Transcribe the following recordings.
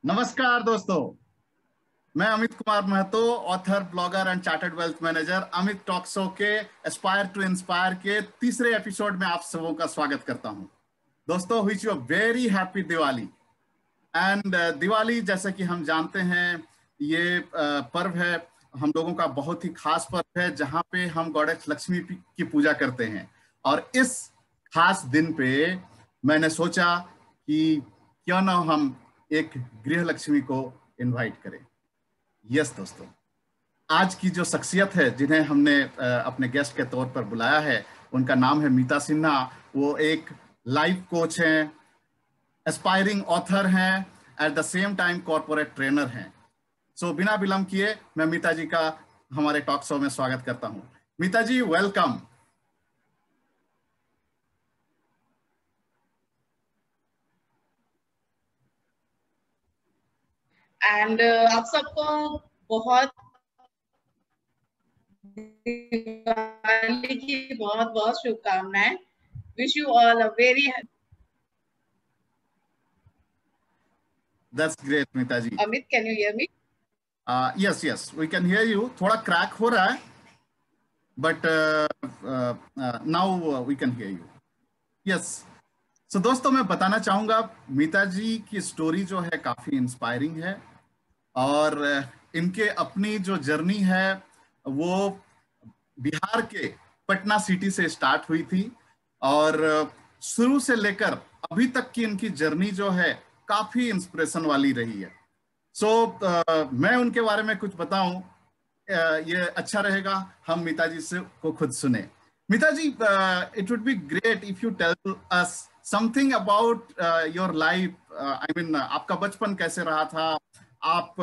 नमस्कार दोस्तों। मैं Amit Kumar Mahto, author, blogger and chartered wealth manager, Amit talk show के एस्पायर टू इंस्पायर के तीसरे एपिसोड में आप सबों का स्वागत करता हूं। दोस्तों, wish you a very happy Diwali. And Diwali, जैसे कि हम जानते हैं, ये पर्व है, हम लोगों का बहुत ही खास पर्व है, जहां पे हम गॉडेस लक्ष्मी की पूजा करते हैं। और इस खास दिन पे मैंने सोचा कि क्यों ना हम एक गृह लक्ष्मी को इनवाइट करें। यस दोस्तों, आज की जो शख्सियत है जिन्हें हमने अपने गेस्ट के तौर पर बुलाया है, उनका नाम है मीता सिन्हा। वो एक लाइफ कोच हैं, एस्पायरिंग ऑथर हैं, at the same time corporate trainer हैं। सो बिना विलंब किए मैं मीता जी का हमारे टॉक शो में स्वागत करता हूं। मीता जी, वेलकम। एंड आप सबको बहुत दिवाली की बहुत बहुत शुभकामनाएं। Wish you all a very. That's great Meeta ji. Amit, can you hear me? Yes yes, we can hear you. थोड़ा क्रैक हो रहा है, but now we can hear you. Yes. So दोस्तों, मैं बताना चाहूंगा, मीता जी की स्टोरी जो है काफी इंस्पायरिंग है। और इनके अपनी जो जर्नी है वो बिहार के पटना सिटी से स्टार्ट हुई थी। और शुरू से लेकर अभी तक की इनकी जर्नी जो है काफी इंस्पिरेशन वाली रही है। सो मैं उनके बारे में कुछ बताऊं, ये अच्छा रहेगा हम मीता जी से को खुद सुने। Meeta ji, it would be great if you tell us something about your life. I mean, आपका बचपन कैसे रहा था? आप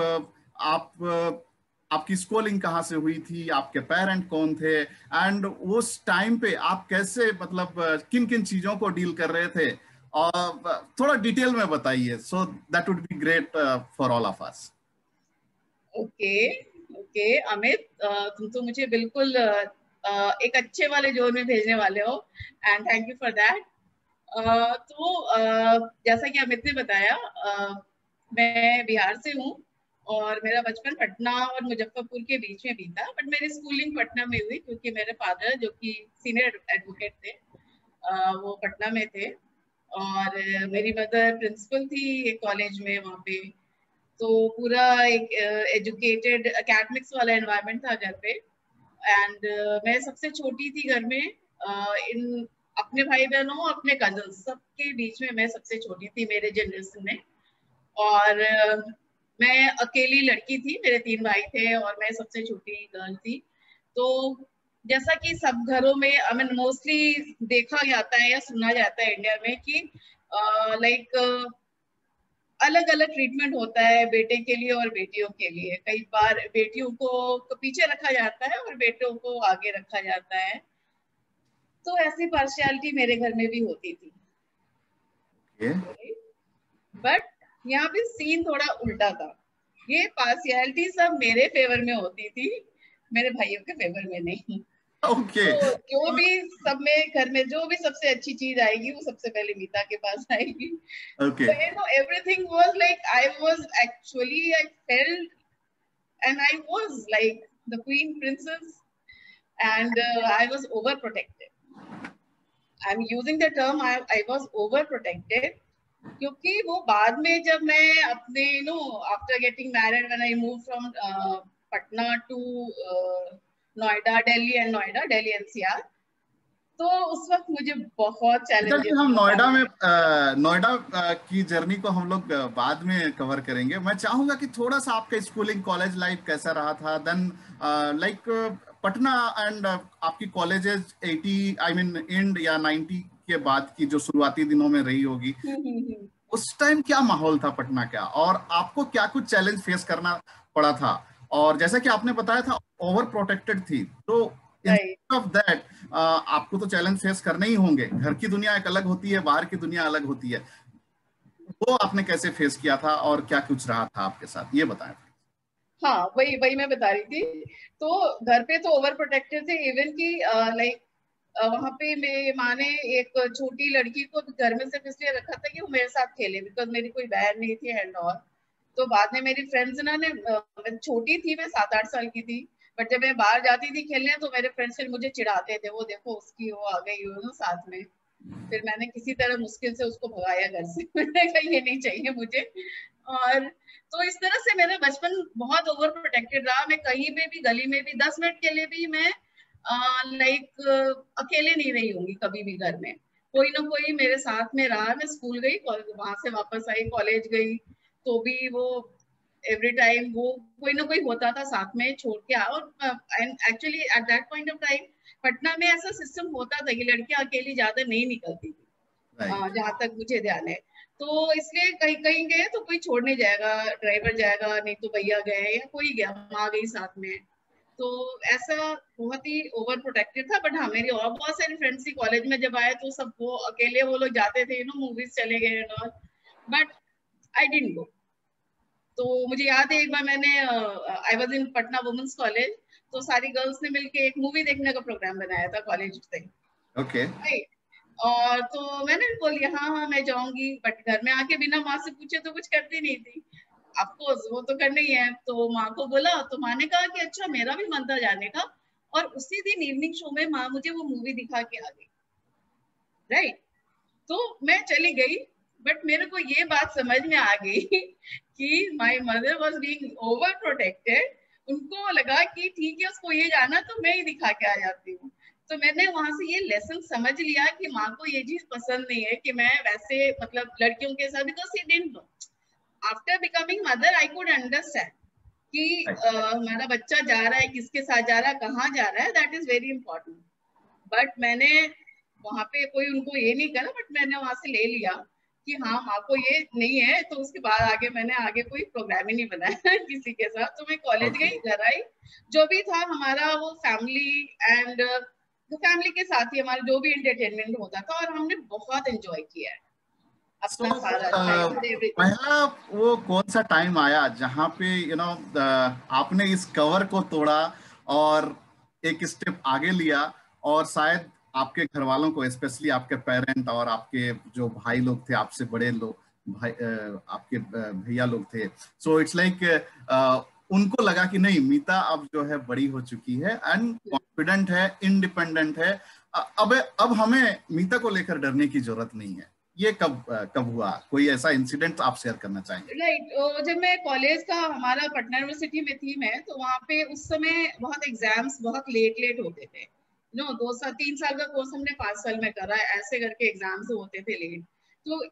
आपकी स्कूलिंग कहाँ से हुई थी? आपके पेरेंट कौन थे? एंड उस टाइम पे आप कैसे, मतलब किन किन चीजों को डील कर रहे थे? और थोड़ा डिटेल में बताइए, so that would be great for all of us. Okay okay Amit, तुम तो मुझे बिल्कुल एक अच्छे वाले जोन में भेजने वाले हो, and thank you for that. जैसा कि अमित ने बताया, मैं बिहार से हूँ और मेरा बचपन पटना और मुजफ्फरपुर के बीच में बीता। बट मेरी स्कूलिंग पटना में हुई क्योंकि मेरे फादर, जो कि सीनियर एडवोकेट थे, वो पटना में थे। और मेरी मदर प्रिंसिपल थी एक कॉलेज में वहाँ पे। तो पूरा एक एजुकेटेड एकेडमिक्स वाला एनवायरनमेंट था घर पे। एंड मैं सबसे छोटी थी घर में। इन अपने भाई बहनों, अपने कजन, सबके बीच में मैं सबसे छोटी थी मेरे जनरेशन में। और मैं अकेली लड़की थी, मेरे 3 भाई थे और मैं सबसे छोटी गर्ल थी। तो जैसा कि सब घरों में, आई मीन, मोस्टली देखा जाता है या सुना जाता है इंडिया में कि लाइक अलग अलग ट्रीटमेंट होता है बेटे के लिए और बेटियों के लिए। कई बार बेटियों को पीछे रखा जाता है और बेटों को आगे रखा जाता है। तो ऐसी पार्शियलिटी मेरे घर में भी होती थी। बट यहाँ पे सीन थोड़ा उल्टा था। ये पार्शियलिटी सब मेरे फेवर में होती थी, मेरे भाइयों के फेवर में नहीं। ओके। तो जो भी सब में घर में जो भी सबसे अच्छी चीज आएगी वो सबसे पहले मीता के पास आएगी। Okay. So, everything was like I was actually, I felt, and I was like the queen princess, and I was overprotected. I'm using the term I was overprotected क्योंकि वो बाद में जब मैं अपने after getting married, when I move from Patna to Noida, Delhi NCR, तो उस वक्त मुझे बहुत चलिए, चैलेंजेस हम का नोएडा में सामना। नोएडा की जर्नी को हम लोग बाद में कवर करेंगे। मैं चाहूंगा कि थोड़ा सा आपका स्कूलिंग कॉलेज लाइफ कैसा रहा था, देन लाइक पटना, एंड आपकी कॉलेजेस 80, आई मीन एंड या 90 के बाद की जो शुरुआती दिनों में रही होगी, उस टाइम क्या माहौल था पटना का, और आपको क्या कुछ चैलेंज फेस करना पड़ा था? और जैसा कि आपने बताया था, ओवर प्रोटेक्टेड थी, तो इंस्टेड ऑफ दैट आपको तो चैलेंज फेस करने ही होंगे। घर की दुनिया एक अलग होती है, बाहर की दुनिया अलग होती है। वो आपने कैसे फेस किया था और क्या कुछ रहा था आपके साथ, ये बताएं। हाँ, वही वही मैं बता रही थी। तो घर पे तो ओवर प्रोटेक्टेड थे, इवन की लाइक वहां पे मेरी माँ ने एक छोटी लड़की को घर में सिर्फ इसलिए रखा था कि वो मेरे साथ खेले, बिकॉज मेरी कोई बहन नहीं थी एंड ऑल। तो बाद में मेरी फ्रेंड्स ने छोटी थी, मैं 7-8 साल की थी, बट जब मैं बाहर जाती थी खेलने तो मेरे फ्रेंड्स फिर मुझे चिढ़ाते थे, वो देखो उसकी वो आ गई हो ना साथ में। फिर मैंने किसी तरह मुश्किल से उसको भगाया घर से। मैंने कहा ये नहीं चाहिए मुझे। और तो इस तरह से मेरा बचपन बहुत ओवर प्रोटेक्टेड रहा। मैं कहीं पे भी गली में भी 10 मिनट के लिए भी मैं अकेले नहीं रही होंगी कभी भी घर में। कोई ना कोई मेरे साथ में रहा। मैं स्कूल गई, वहां से वापस आई, कॉलेज गई तो भी वो एवरी टाइम वो कोई ना कोई होता था साथ में छोड़ के आ। और actually at that point of time Patna में ऐसा सिस्टम होता था कि लड़कियां अकेली ज्यादा नहीं निकलती थी, जहां तक मुझे ध्यान है। तो इसलिए कहीं कहीं गए तो कोई छोड़ने जाएगा, ड्राइवर जाएगा, नहीं तो भैया गए या कोई गया, माँ गई साथ में। तो ऐसा बहुत ही ओवर प्रोटेक्टेड था। बट हाँ, मेरी और बहुत सारी फ्रेंड्स थी, कॉलेज में जब आए तो सब वो अकेले वो लोग जाते थे, मूवीज चले गए और, बट आई डिडंट गो। तो मुझे याद है एक बार मैंने I was in Patna women's college, तो सारी गर्ल्स ने मिलके एक मूवी देखने का प्रोग्राम बनाया था कॉलेज से। ओके। और तो मैंने भी बोली हाँ हाँ मैं जाऊंगी, बट घर में आके बिना माँ से पूछे तो कुछ करती नहीं थी। अफकोर्स वो तो करना ही है। तो माँ को बोला तो माँ ने कहा कि अच्छा मेरा भी मन था जाने का। और उसी दिन इवनिंग शो में माँ मुझे वो मूवी दिखा के आ गई, राइट। तो मैं चली गई, बट मेरे को ये बात समझ में आ गई कि my mother was being over protected. उनको लगा कि ठीक है उसको ये जाना तो मैं ही दिखा के आ जाती हूँ। तो मैंने वहां से ये लेसन समझ लिया कि माँ को ये चीज पसंद नहीं है कि मैं वैसे मतलब लड़कियों के साथ, because she didn't know. After becoming mother I could understand कि हमारा बच्चा जा रहा है, किसके साथ जा रहा है, कहाँ जा रहा है, that is very important. But मैंने वहां पे कोई उनको ये नहीं करा, बट मैंने वहां से ले लिया कि हाँ माँ को ये नहीं है। तो उसके बाद आगे मैंने आगे कोई प्रोग्राम ही नहीं बनाया किसी के साथ। तो मैं कॉलेज गई, घर आई, जो भी था हमारा वो फैमिली एंड फैमिली के साथ ही हमारा जो भी एंटरटेनमेंट होता था, और हमने बहुत एंजॉय किया है अपना सारा चाइल्डहुड। पहला वो कौन सा टाइम आया जहाँ पे आपने इस कवर को तोड़ा और एक स्टेप आगे लिया, और शायद आपके घर वालों को, स्पेशली आपके पेरेंट और आपके जो भाई लोग थे, आपसे बड़े लोग, भाई आपके भैया लोग थे, सो इट्स लाइक उनको लगा कि नहीं, मीता अब जो है बड़ी हो चुकी है एंड कॉन्फिडेंट है, इंडिपेंडेंट है, अब हमें मीता को लेकर डरने की जरूरत नहीं है। ये कब हुआ? कोई ऐसा इंसिडेंट आप शेयर करना चाहेंगे? राइट। जब मैं कॉलेज का हमारा पटना यूनिवर्सिटी में थी मैं, तो वहाँ पे उस समय बहुत एग्जाम्स बहुत लेट लेट होते थे। 2 साल 3 साल का कोर्स हमने 5 साल में करा, ऐसे करके एग्जाम्स होते थे लेट। तो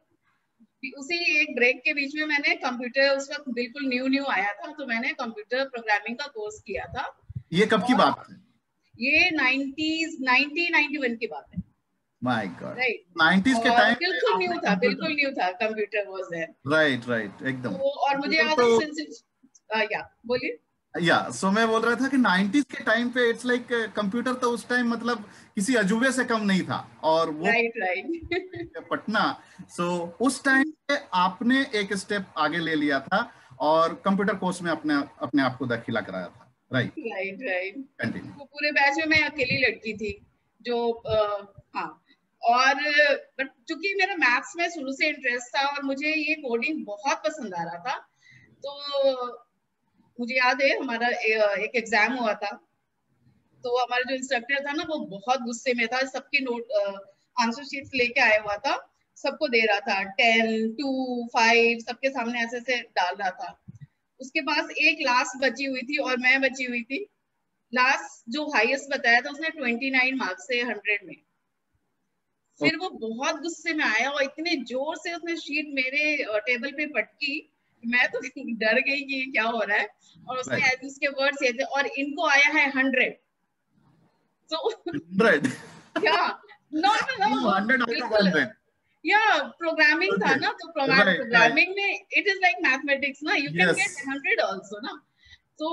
उसी एक ब्रेक के बीच में मैंने कंप्यूटर, उस वक्त बिल्कुल न्यू न्यू आया था, तो मैंने कंप्यूटर प्रोग्रामिंग का कोर्स किया था। ये कब की बात है? ये 1991 की बात है। My God, right. 90s के टाइम पे बिल्कुल न्यू था, कंप्यूटर, बिल्कुल न्यू था, कंप्यूटर वाज देयर। राइट एकदम। तो और मुझे याद है सिंस या बोलिए। सो मैं बोल रहा था कि 90s के टाइम पे इट्स लाइक कंप्यूटर तो उस टाइम मतलब किसी अजूबे से कम नहीं था, और वो राइट पटना। सो उस टाइम पे आपने एक स्टेप आगे ले लिया था और कंप्यूटर कोर्स में अपने अपने आप को दाखिला कराया था, राइट? राइट। कंटिन्यू। तो पूरे बैच में मैं अकेली लड़की थी जो हाँ। और बट चूंकि मेरा मैथ्स में शुरू से इंटरेस्ट था और मुझे ये कोडिंग बहुत पसंद आ रहा था, तो मुझे याद है हमारा एक एग्जाम हुआ था। तो हमारा जो इंस्ट्रक्टर था ना, वो बहुत गुस्से में था, सबके नोट आंसर शीट्स लेके आया हुआ था, सबको दे रहा था 10, 2, 5 सबके सामने ऐसे ऐसे डाल रहा था। उसके पास एक लास्ट बची हुई थी और मैं बची हुई थी। लास्ट जो हाईएस्ट बताया था उसने 29 मार्क्स से 100 में। फिर वो बहुत गुस्से में आया और इतने जोर से उसने शीट मेरे टेबल पे पटकी, मैं तो डर गई कि क्या हो रहा है। और उसने उसके वर्ड्स ये थे, और इनको आया है 100। तो 100? या no no no 100 out of बिल्कुल। 100? या प्रोग्रामिंग था ना, तो right. प्रोग्रामिंग में इट इज लाइक मैथमेटिक्स ना, यू कैन गेट 100 आल्सो ना। तो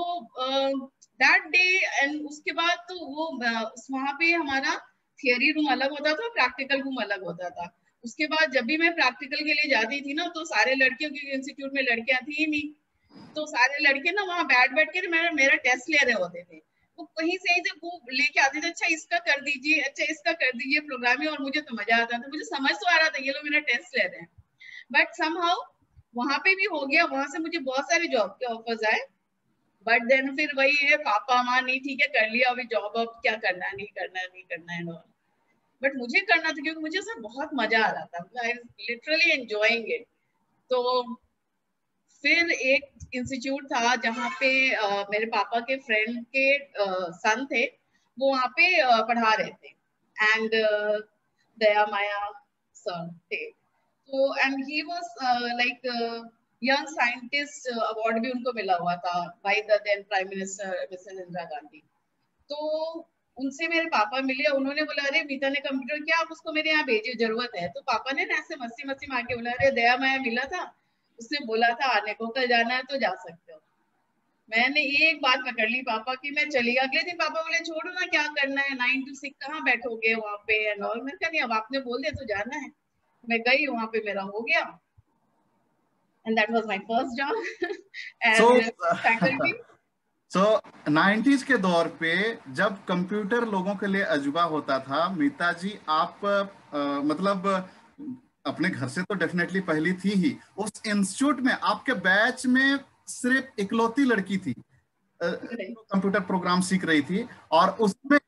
दैट डे एंड उसके बाद तो वो वहां पे हमारा थियरी रूम अलग होता था, प्रैक्टिकल रूम अलग होता था। उसके बाद जब भी मैं प्रैक्टिकल के लिए जाती थी ना, तो सारे लड़कियों के इंस्टीट्यूट में लड़कियां थी ही नहीं, तो सारे लड़के ना वहां बैठ बैठ के मेरा टेस्ट ले रहे होते थे। वो कहीं से वो लेके आते थे, अच्छा इसका कर दीजिए, अच्छा इसका कर दीजिए प्रोग्रामिंग। और मुझे तो मजा आता था, मुझे समझ तो आ रहा था ये लोग मेरा टेस्ट ले रहे हैं, बट समहाउ वहां पे भी हो गया, वहां से मुझे बहुत सारे जॉब के ऑफर्स आए, बट देन फिर वही है, पापा माँ नहीं ठीक है कर लिया, अभी जॉब अब क्या करना, नहीं करना, नहीं करना है। बट मुझे करना था क्योंकि मुझे उसमें बहुत मजा आ रहा था, आई लिटरली एंजॉयिंग इट। तो फिर एक इंस्टीट्यूट था जहाँ पे मेरे पापा के फ्रेंड के सन थे, वो वहाँ पे पढ़ा रहे थे, एंड दया माया सर थे। तो and he was like young scientist award भी उनको मिला हुआ था by the then prime minister Mrs Indira Gandhi. तो उनसे मेरे पापा मिले, उन्होंने बोला अरे मीता ने कंप्यूटर किया, आप उसको मेरे यहाँ भेजिए, जरूरत है। तो पापा ने ना ऐसे मस्ती मस्ती में आके बोला अरे दया माया मिला था, उसने बोला था आने को, कल जाना है तो जा सकते हो। मैंने एक बात पकड़ ली पापा की, मैं चली। अगले दिन पापा बोले छोड़ो ना, क्या करना है, 9 to 6 कहाँ बैठोगे वहां पे एंड ऑल। मैंने कहा नहीं, अब आपने बोल दिया तो जाना है। मैं गई, वहां पे मेरा हो गया, and that was my first job so as faculty. So 90s के दौर पे जब कंप्यूटर लोगों के लिए अजूबा होता था, मीता जी आप मतलब अपने घर से तो डेफिनेटली पहली थी ही, उस इंस्टीट्यूट में आपके बैच में सिर्फ इकलौती लड़की थी जो कंप्यूटर प्रोग्राम सीख रही थी, और उसमें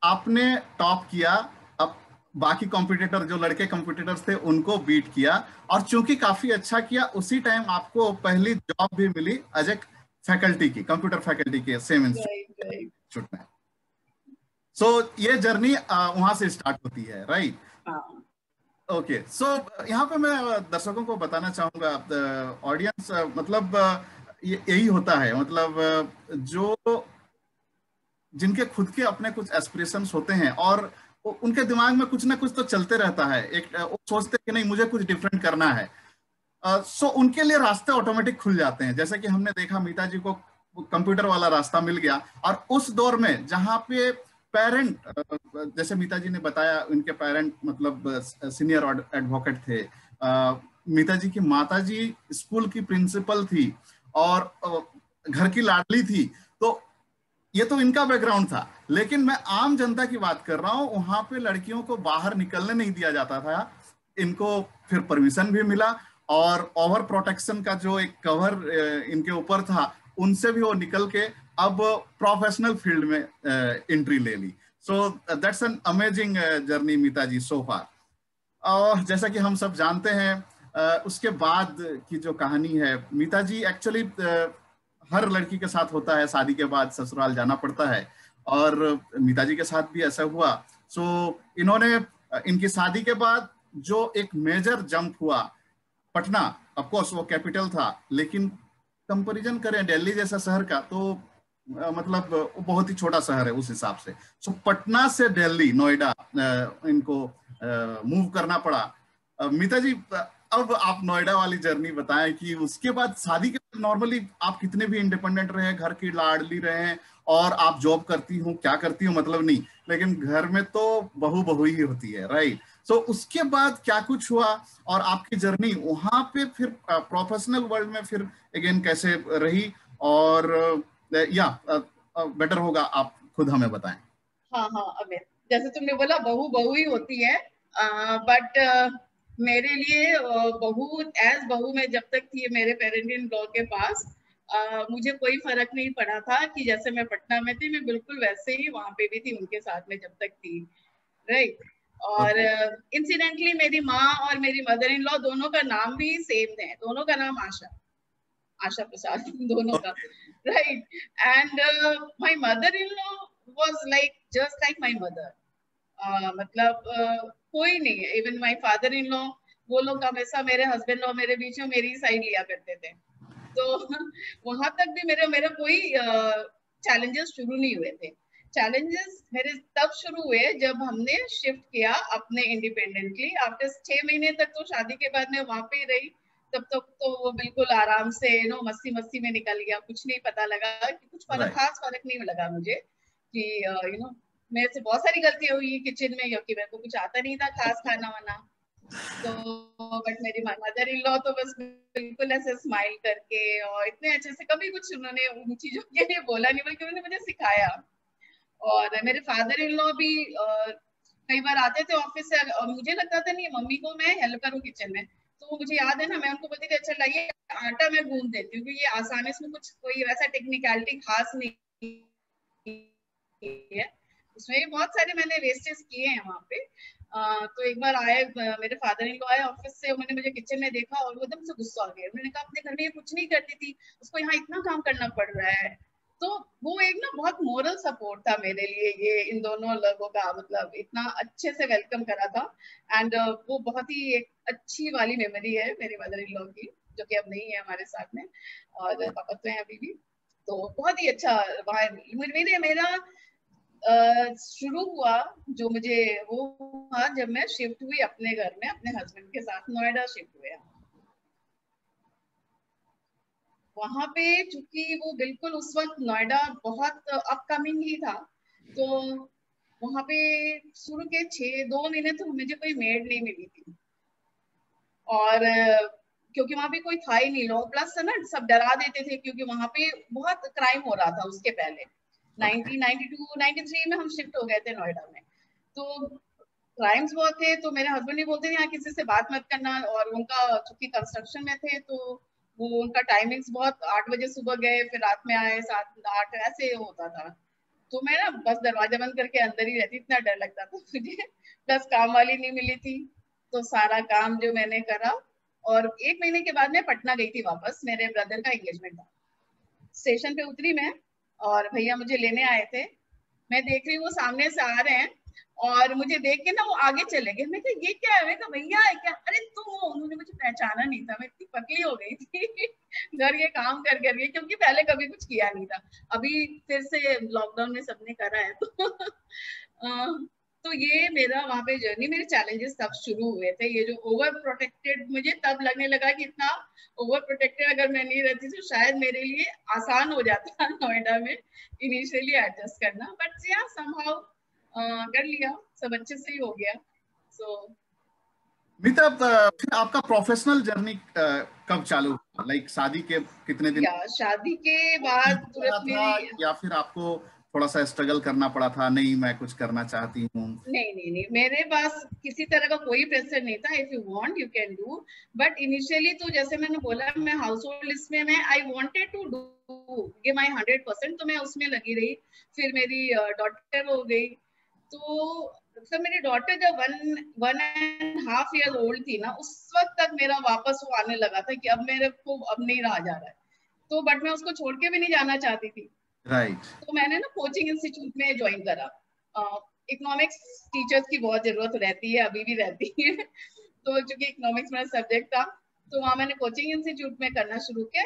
आपने टॉप किया। अब बाकी कॉम्पिटिटर जो लड़के कॉम्पिटिटर्स थे उनको बीट किया, और चूंकि काफी अच्छा किया, उसी टाइम आपको पहली जॉब भी मिली एज ए फैकल्टी की, कंप्यूटर फैकल्टी के सेम इंस्टीट्यूट में। सो ये जर्नी वहां से स्टार्ट होती है, राइट? ओके, सो यहाँ पे मैं दर्शकों को बताना चाहूंगा, ऑडियंस मतलब यही होता है, मतलब जो जिनके खुद के अपने कुछ एस्पिरेशंस होते हैं और उनके दिमाग में कुछ ना कुछ तो चलते रहता है, एक वो सोचते हैं कि नहीं मुझे कुछ डिफरेंट करना है। सो उनके लिए रास्ते ऑटोमेटिक खुल जाते हैं, जैसे कि हमने देखा मीता जी को कंप्यूटर वाला रास्ता मिल गया। और उस दौर में जहाँ पे पेरेंट, जैसे मीता जी ने बताया, उनके पेरेंट मतलब सीनियर एडवोकेट थे, मीता जी की माता जी स्कूल की प्रिंसिपल थी और घर की लाडली थी। तो ये तो इनका बैकग्राउंड था, लेकिन मैं आम जनता की बात कर रहा हूं, वहां पे लड़कियों को बाहर निकलने नहीं दिया जाता था। इनको फिर परमिशन भी मिला, और ओवर प्रोटेक्शन का जो एक कवर इनके ऊपर था, उनसे भी वो निकल के अब प्रोफेशनल फील्ड में एंट्री ले ली। So that's an amazing journey Meeta ji so far. और जैसा कि हम सब जानते हैं, उसके बाद की जो कहानी है, मीता जी एक्चुअली हर लड़की के साथ होता है, शादी के बाद ससुराल जाना पड़ता है, और मीता जी के साथ भी ऐसा हुआ। सो इन्होंने इनकी शादी के बाद जो एक मेजर जंप हुआ, पटना, ऑफ कोर्स वो कैपिटल था, लेकिन कंपैरिजन करें दिल्ली जैसा शहर का तो मतलब वो बहुत ही छोटा शहर है उस हिसाब से। सो पटना से दिल्ली, नोएडा इनको मूव करना पड़ा। मीता जी, अब आप नोएडा वाली जर्नी बताएं कि उसके बाद शादी के बाद नॉर्मली आप कितने भी इंडिपेंडेंट रहे, घर की लाडली रहे, और आप जॉब करती हूँ क्या करती हूँ मतलब नहीं, लेकिन घर में तो बहू बहू ही होती है, राइट? सो उसके बाद क्या कुछ हुआ, और आपकी जर्नी वहां पे फिर प्रोफेशनल वर्ल्ड में फिर अगेन कैसे रही, और या बेटर होगा आप खुद हमें बताएं। हाँ हाँ अमित, जैसे तुमने बोला बहू बहू ही होती है, बट मेरे लिए बहू एज बहू में जब तक थी मेरे पेरेंट इन लॉ के पास, मुझे कोई फर्क नहीं पड़ा था कि जैसे मैं पटना में थी मैं बिल्कुल वैसे ही वहां पे भी थी उनके साथ में जब तक थी, राइट। और इंसिडेंटली मेरी माँ और मेरी मदर इन लॉ दोनों का नाम भी सेम है, दोनों का नाम आशा, आशा प्रसाद दोनों का, right. And my mother in law was like just like my mother, मतलब कोई नहीं है, even my father in law, वो लोग हमेशा मेरे हस्बैंड और मेरे बीच में मेरी साइड लिया करते थे। तो वहां तक भी मेरा मेरा कोई चैलेंजेस शुरू नहीं हुए थे। चैलेंजेस मेरे तब शुरू हुए जब हमने शिफ्ट किया अपने इंडिपेंडेंटली, आफ्टर 6 महीने तक तो शादी के बाद मैं वहां पे ही रही, तब तक तो वो बिल्कुल आराम से मस्ती मस्ती में निकल गया, कुछ नहीं पता लगा कि कुछ फर्क, खास फर्क नहीं लगा मुझे कि मेरे से बहुत सारी गलतियां हुई किचन में, क्योंकि मेरे को कुछ आता नहीं था खास खाना वाना। तो बट मेरी मदर इन लॉ तो बस बिल्कुल ऐसे स्माइल करके और इतने अच्छे से कभी कुछ उन्होंने उन चीजों के लिए बोला नहीं, बल्कि उन्होंने मुझे सिखाया। और मेरे फादर इन लॉ भी कई बार आते थे ऑफिस से, और मुझे लगता था नहीं मम्मी को मैं हेल्प करूँ किचन में, तो तो मुझे याद है ना, मैं उनको बोलती थी अच्छा लाइए आटा मैं गूंद देती हूँ, क्योंकि ये आसान है, इसमें कुछ कोई वैसा टेक्निकलिटी खास नहीं है उसमें। बहुत सारे मैंने वेस्टेज किए हैं वहाँ पे। तो एक बार आए मेरे फादर इन लॉ आए ऑफिस से, उन्होंने मुझे किचन में देखा और वो एकदम से गुस्सा आ गया। उन्होंने कहा अपने घर में ये कुछ नहीं करती थी, उसको यहाँ इतना काम करना पड़ रहा है। तो वो एक ना बहुत मोरल सपोर्ट था मेरे लिए, ये इन दोनों लोगों का, मतलब इतना अच्छे से वेलकम करा था। एंड वो बहुत ही एक अच्छी वाली मेमोरी है मेरे मदर इन लॉ की, जो कि अब नहीं है हमारे साथ में, और पापा तो हैं अभी भी। तो बहुत ही अच्छा वहाँ मेरा शुरू हुआ, जो मुझे वो हुआ जब मैं शिफ्ट हुई अपने घर में अपने हस्बैंड के साथ, नोएडा शिफ्ट हुए। वहां पे चूंकि वो बिल्कुल उस वक्त नोएडा बहुत अपकमिंग ही था, तो वहां पे शुरू के 2 महीने तो मुझे कोई मेड नहीं मिली थी। और क्योंकि वहां पे कोई था ही नहीं, लोग प्लस ना सब डरा देते थे, क्योंकि वहां पे बहुत क्राइम हो रहा था उसके पहले। 1992 93 में हम शिफ्ट हो गए थे नोएडा में, तो क्राइम्स बहुत थे। तो मेरे हस्बैंड ही बोलते थे यहाँ किसी से बात मत करना, और उनका चूंकि कंस्ट्रक्शन में थे तो वो उनका टाइमिंग्स बहुत 8 बजे सुबह गए फिर रात में आए 7 8 ऐसे होता था। तो मैं ना बस दरवाजा बंद करके अंदर ही रहती, इतना डर लगता था मुझे। प्लस काम वाली नहीं मिली थी, तो सारा काम जो मैंने करा। और 1 महीने के बाद मैं पटना गई थी वापस, मेरे ब्रदर का एंगेजमेंट था। स्टेशन पे उतरी मैं, और भैया मुझे लेने आए थे। मैं देख रही हूँ वो सामने से आ रहे हैं, और मुझे देख के ना वो आगे चले गए। मैं कहा ये क्या है, मैं कहा भैया है क्या, अरे तुम हो। उन्होंने मुझे पहचाना नहीं था, मैं इतनी पतली हो गई थी घर के काम कर करके, क्योंकि पहले कभी कुछ किया नहीं था। अभी फिर से लॉकडाउन में सबने करा है तो तो ये मेरा वहां पे जर्नी, मेरे चैलेंजेस तब शुरू हुए थे। ये जो ओवर प्रोटेक्टेड, मुझे तब लगने लगा कि इतना ओवर प्रोटेक्टेड अगर मैं नहीं रहती तो शायद मेरे लिए आसान हो जाता नोएडा में इनिशियली एडजस्ट करना। बट या समहाउ कर लिया, सब अच्छे से ही हो गया। सो मीता, फिर आपका प्रोफेशनल जर्नी कब चालू हुआ? लाइक शादी के कितने दिन या शादी के बाद करा तुरंत था, मेरी, या फिर आपको थोड़ा सा स्ट्रगल करना पड़ा था, नहीं मैं कुछ करना चाहती हूँ? नहीं नहीं नहीं, मेरे पास किसी तरह का कोई प्रेशर नहीं था। If you want you can do. But initially तो जैसे मैंने बोला, मैं हाउस होल्ड इसमें मैं I wanted to do give my 100%, तो मैं उसमें लगी रही। फिर मेरी डॉटर हो गई, तो सर मेरी डॉटर जब 1.5 ईयर ओल्ड थी ना, उस वक्त तक मेरा वापस वो आने लगा था कि अब मेरे को अब नहीं रहा जा रहा है। तो बट मैं उसको छोड़ के भी नहीं जाना चाहती थी। राइट। तो मैंने ना कोचिंग इंस्टीट्यूट में ज्वाइन करा। इकोनॉमिक्स टीचर्स की बहुत जरूरत रहती है, अभी भी रहती है तो चूंकि इकोनॉमिक्स मेरा सब्जेक्ट था, तो वहां मैंने कोचिंग इंस्टीट्यूट में करना शुरू किया।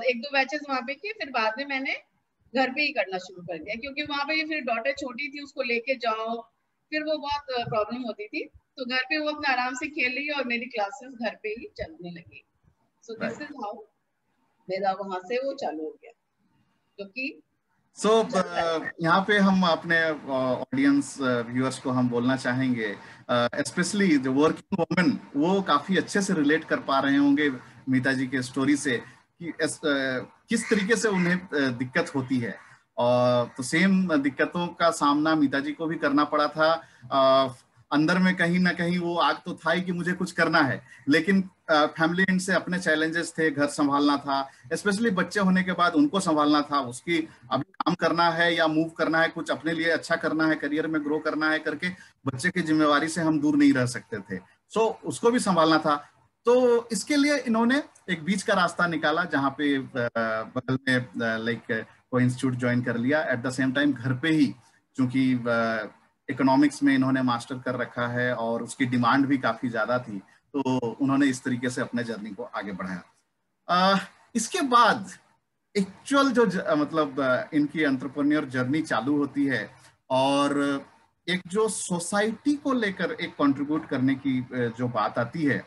एक दो बैचेस वहां पे किए, फिर बाद में मैंने घर पे ही करना शुरू कर दिया, क्योंकि वहां पे फिर डॉटर छोटी थी, उसको लेके जाओ, फिर वो बहुत प्रॉब्लम होती थी। तो घर पे वो अपना आराम से खेल रही है, और मेरी क्लासेस घर पे ही चलने लगी। So this right. Is how मेरा वहां से वो चालू हो गया, जो कि सो चल रहा है। यहाँ पे हम अपने ऑडियंस व्यूअर्स को हम बोलना चाहेंगे, स्पेशली जो वर्किंग वुमेन, वो काफी अच्छे से रिलेट कर पा रहे होंगे मीता जी के स्टोरी से कि किस तरीके से उन्हें दिक्कत होती है। और तो सेम दिक्कतों का सामना मीता जी को भी करना पड़ा था। अंदर में कहीं ना कहीं वो आग तो था ही कि मुझे कुछ करना है, लेकिन फैमिली एंड से अपने चैलेंजेस थे, घर संभालना था, स्पेशली बच्चे होने के बाद उनको संभालना था, उसकी अभी काम करना है या मूव करना है, कुछ अपने लिए अच्छा करना है, करियर में ग्रो करना है करके बच्चे की जिम्मेवारी से हम दूर नहीं रह सकते थे। सो उसको भी संभालना था। तो इसके लिए इन्होंने एक बीच का रास्ता निकाला, जहाँ पे बगल में लाइक कोई इंस्टीट्यूट ज्वाइन कर लिया, एट द सेम टाइम घर पे ही, क्योंकि इकोनॉमिक्स में इन्होंने मास्टर कर रखा है और उसकी डिमांड भी काफी ज्यादा थी, तो उन्होंने इस तरीके से अपने जर्नी को आगे बढ़ाया। इसके बाद एक्चुअल जो मतलब इनकी एंटरप्रेन्योर जर्नी चालू होती है, और एक जो सोसाइटी को लेकर एक कंट्रीब्यूट करने की जो बात आती है,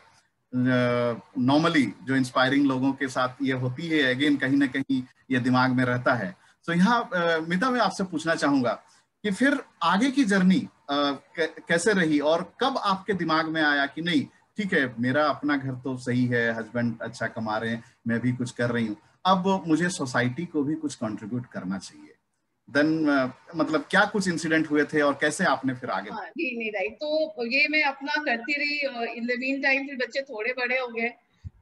नॉर्मली जो इंस्पायरिंग लोगों के साथ ये होती है, अगेन कहीं ना कहीं ये दिमाग में रहता है। तो यहाँ मीता, मैं आपसे पूछना चाहूंगा कि फिर आगे की जर्नी कैसे रही, और कब आपके दिमाग में आया कि नहीं ठीक है, मेरा अपना घर तो सही है, हस्बैंड अच्छा कमा रहे हैं, मैं भी कुछ कर रही हूँ, अब मुझे सोसाइटी को भी कुछ कंट्रीब्यूट करना चाहिए। देन मतलब क्या कुछ इंसिडेंट हुए थे और कैसे आपने फिर आगे? हाँ जी, नहीं राइट, तो ये मैं अपना करती रही। इन द मीन टाइम फिर बच्चे थोड़े बड़े हो गए,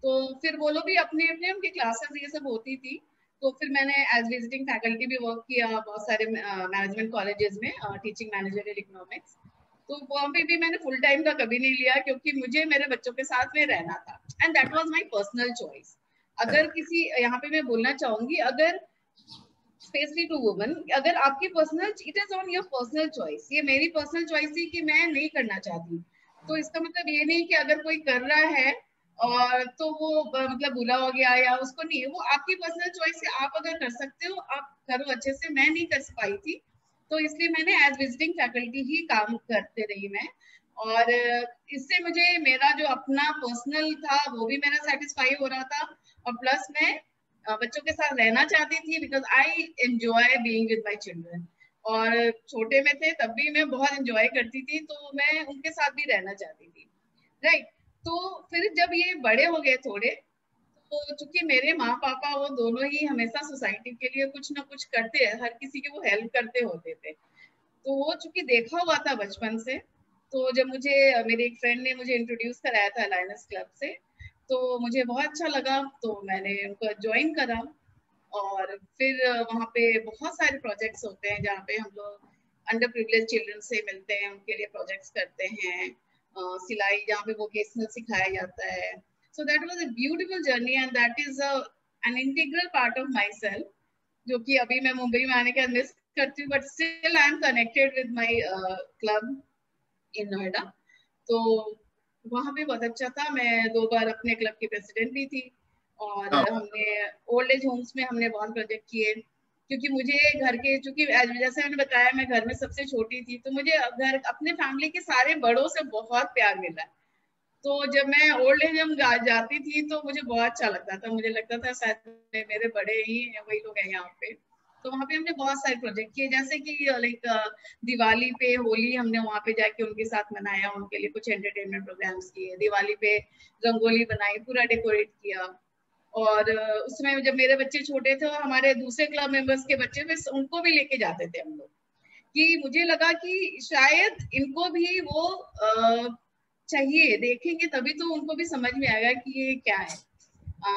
तो फिर वो लोग भी अपने अपने उनकी क्लासेस ये सब होती थी, तो फिर मैंने एज विजिटिंग फैकल्टी भी वर्क किया बहुत सारे मैनेजमेंट कॉलेजेस में, टीचिंग मैनेजरियल इकोनॉमिक्स। तो वहाँ पे भी मैंने फुल टाइम का कभी नहीं लिया, क्योंकि मुझे मेरे बच्चों के साथ में रहना था, and that was my personal choice. अगर किसी, यहाँ पे मैं बोलना चाहूंगी, अगर स्पेशली टू वुमन, अगर आपकी personal, it is on your personal choice, ये मेरी पर्सनल चॉइस थी कि मैं नहीं करना चाहती। तो इसका मतलब ये नहीं कि अगर कोई कर रहा है और तो वो मतलब बुरा हो गया या उसको नहीं, वो आपकी पर्सनल चॉइस है। आप अगर कर सकते हो आप करो अच्छे से, मैं नहीं कर पाई थी, तो इसलिए मैंने एज विजिटिंग फैकल्टी ही काम करते रही मैं। और इससे मुझे मेरा जो अपना पर्सनल था वो भी मेरा सेटिस्फाई हो रहा था, और प्लस मैं बच्चों के साथ रहना चाहती थी, because I enjoy being with my children. और छोटे में थे तब भी मैं बहुत एंजॉय करती थी, तो मैं उनके साथ भी रहना चाहती थी, राइट। तो फिर जब ये बड़े हो गए थोड़े, तो चूंकि मेरे माँ पापा वो दोनों ही हमेशा सोसाइटी के लिए कुछ ना कुछ करते हैं, हर किसी के वो हेल्प करते होते थे, तो वो चूंकि देखा हुआ था बचपन से, तो जब मुझे मेरी एक फ्रेंड ने मुझे इंट्रोड्यूस कराया था लायनस क्लब से, तो मुझे बहुत अच्छा लगा, तो मैंने उनको ज्वाइन करा। और फिर वहाँ पे बहुत सारे प्रोजेक्ट्स होते हैं जहाँ पे हम लोग अंडर प्रिविलेज चिल्ड्रन से मिलते हैं, उनके लिए प्रोजेक्ट्स करते हैं, सिलाई जहाँ पे वोकेशनल सिखाया जाता है। So that was a beautiful journey, and that is an integral part of my self, जो कि अभी मैं मुंबई में आने के बाद मिस करती हूँ, but still I am connected with my club in Noida. तो वहां भी बहुत अच्छा था, मैं 2 बार अपने क्लब की प्रेसिडेंट भी थी। और हमने ओल्ड एज होम्स में हमने बहुत प्रोजेक्ट किए, क्योंकि मुझे घर के, चूंकि जैसे मैंने बताया मैं घर में सबसे छोटी थी, तो मुझे घर अपने फैमिली के सारे बड़ों से बहुत प्यार मिला। तो जब मैं ओल्ड एज होम जाती थी तो मुझे बहुत अच्छा लगता था, मुझे लगता था शायद मेरे बड़े ही वही लोग हैं यहाँ पे। तो वहाँ पे हमने बहुत सारे प्रोजेक्ट किए, जैसे कि लाइक दिवाली पे, होली हमने वहाँ पे जाके उनके साथ मनाया, उनके लिए कुछ एंटरटेनमेंट प्रोग्राम्स किए, दिवाली पे रंगोली बनाई, पूरा डेकोरेट किया। और उसमें जब मेरे बच्चे छोटे थे और हमारे दूसरे क्लब मेंबर्स के बच्चे थे, उनको भी लेके जाते थे हम लोग, कि मुझे लगा कि शायद इनको भी वो चाहिए, देखेंगे तभी तो उनको भी समझ में आएगा कि ये क्या है,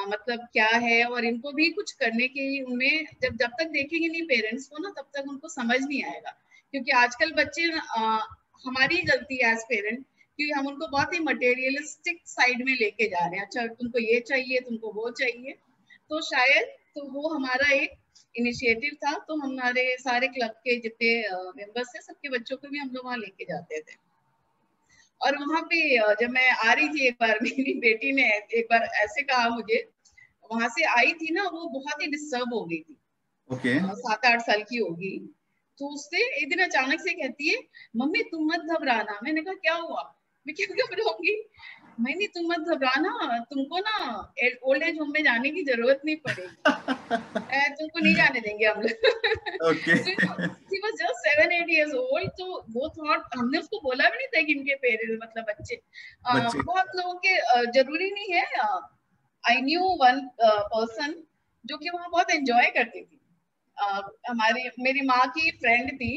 मतलब क्या है, और इनको भी कुछ करने के, उनमें जब जब तक देखेंगे नहीं पेरेंट्स को ना, तब तक उनको समझ नहीं आएगा। क्योंकि आजकल बच्चे, हमारी गलती है एज पेरेंट, कि हम उनको बहुत ही मटेरियलिस्टिक साइड में लेके जा रहे हैं, अच्छा तुमको ये चाहिए, तुमको वो चाहिए। तो शायद तो वो हमारा एक इनिशिएटिव था, तो हमारे सारे क्लब के जितने मेंबर्स थे, सबके बच्चों को भी हम लोग वहाँ लेके जाते थे। और वहां पे जब मैं आ रही थी एक बार, मेरी बेटी ने एक बार ऐसे कहा मुझे, वहां से आई थी ना, वो बहुत ही डिस्टर्ब हो गई थी, ओके 7-8 साल की होगी। तो उससे एक दिन अचानक से कहती है, मम्मी तुम मत घबराना। मैंने कहा क्या हुआ? मैं क्यों घबराऊंगी? नहीं तुम मत घबराना, तुमको ना ओल्ड एज होम में जाने की जरूरत नहीं पड़ेगी, तुमको नहीं जाने देंगे हम लोग। Okay He was just 7-8 years old, तो वो थॉट, हमने उसको बोला भी नहीं था कि इनके पेरेंट्स मतलब बच्चे, बच्चे बहुत लोगों के जरूरी नहीं है। आई न्यू वन पर्सन जो कि वहाँ बहुत एंजॉय करती थी, हमारी मेरी माँ की फ्रेंड थी,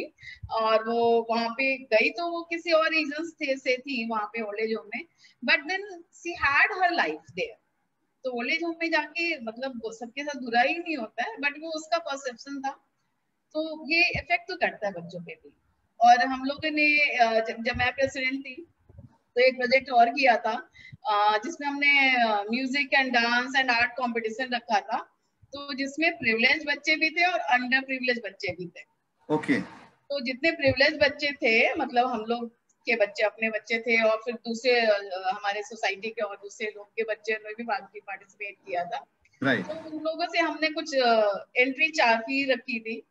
और वो वहाँ पे गई तो वो किसी और रीजन से थी वहाँ पे ओल्ड एज होम में, but then she had her life there. तो ओल्ड एज होम में जाके मतलब सबके साथ बुरा ही नहीं होता है, बट वो उसका परसेप्शन था। तो ये इफेक्ट तो करता है बच्चों पे भी। और हम लोगों ने जब मैं प्रेसिडेंट थी, तो एक प्रोजेक्ट और किया था, जिसमें हमने music and dance and art competition रखा था, तो जिसमें प्रिविलेज बच्चे भी थे और अंडर प्रिविलेज बच्चे भी थे। ओके तो जितने प्रिविलेज बच्चे थे, मतलब हम लोग के बच्चे, अपने बच्चे थे, और फिर दूसरे हमारे सोसाइटी के और दूसरे लोग के बच्चे ने भी पार्टिसिपेट किया था। राइट तो उन लोगों से हमने कुछ एंट्री चार्ज रखी थी,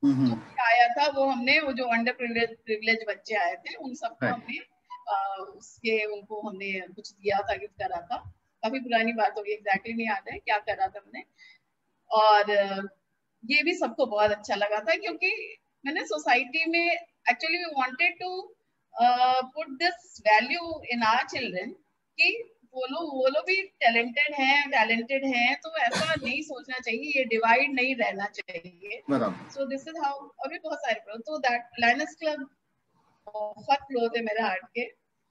जो भी आया था वो हमने, वो जो अंडर प्रिविलेज बच्चे आए थे उन सबको राइट हमने उसके उनको हमने कुछ दिया था, गिफ्ट करा था। काफी पुरानी बात होगी, एग्जैक्टली नहीं याद है क्या करा था हमने। और ये भी सबको बहुत अच्छा लगा था, क्योंकि मैंने सोसाइटी में actually we wanted to put this value in our children, कि वो लोग भी टैलेंटेड हैं, तो ऐसा नहीं सोचना चाहिए, ये डिवाइड नहीं रहना चाहिए। सो दिस इज हाउ, अभी बहुत सारे, तो दैट लायनस क्लब बहुत क्लोज है मेरे हार्ट के,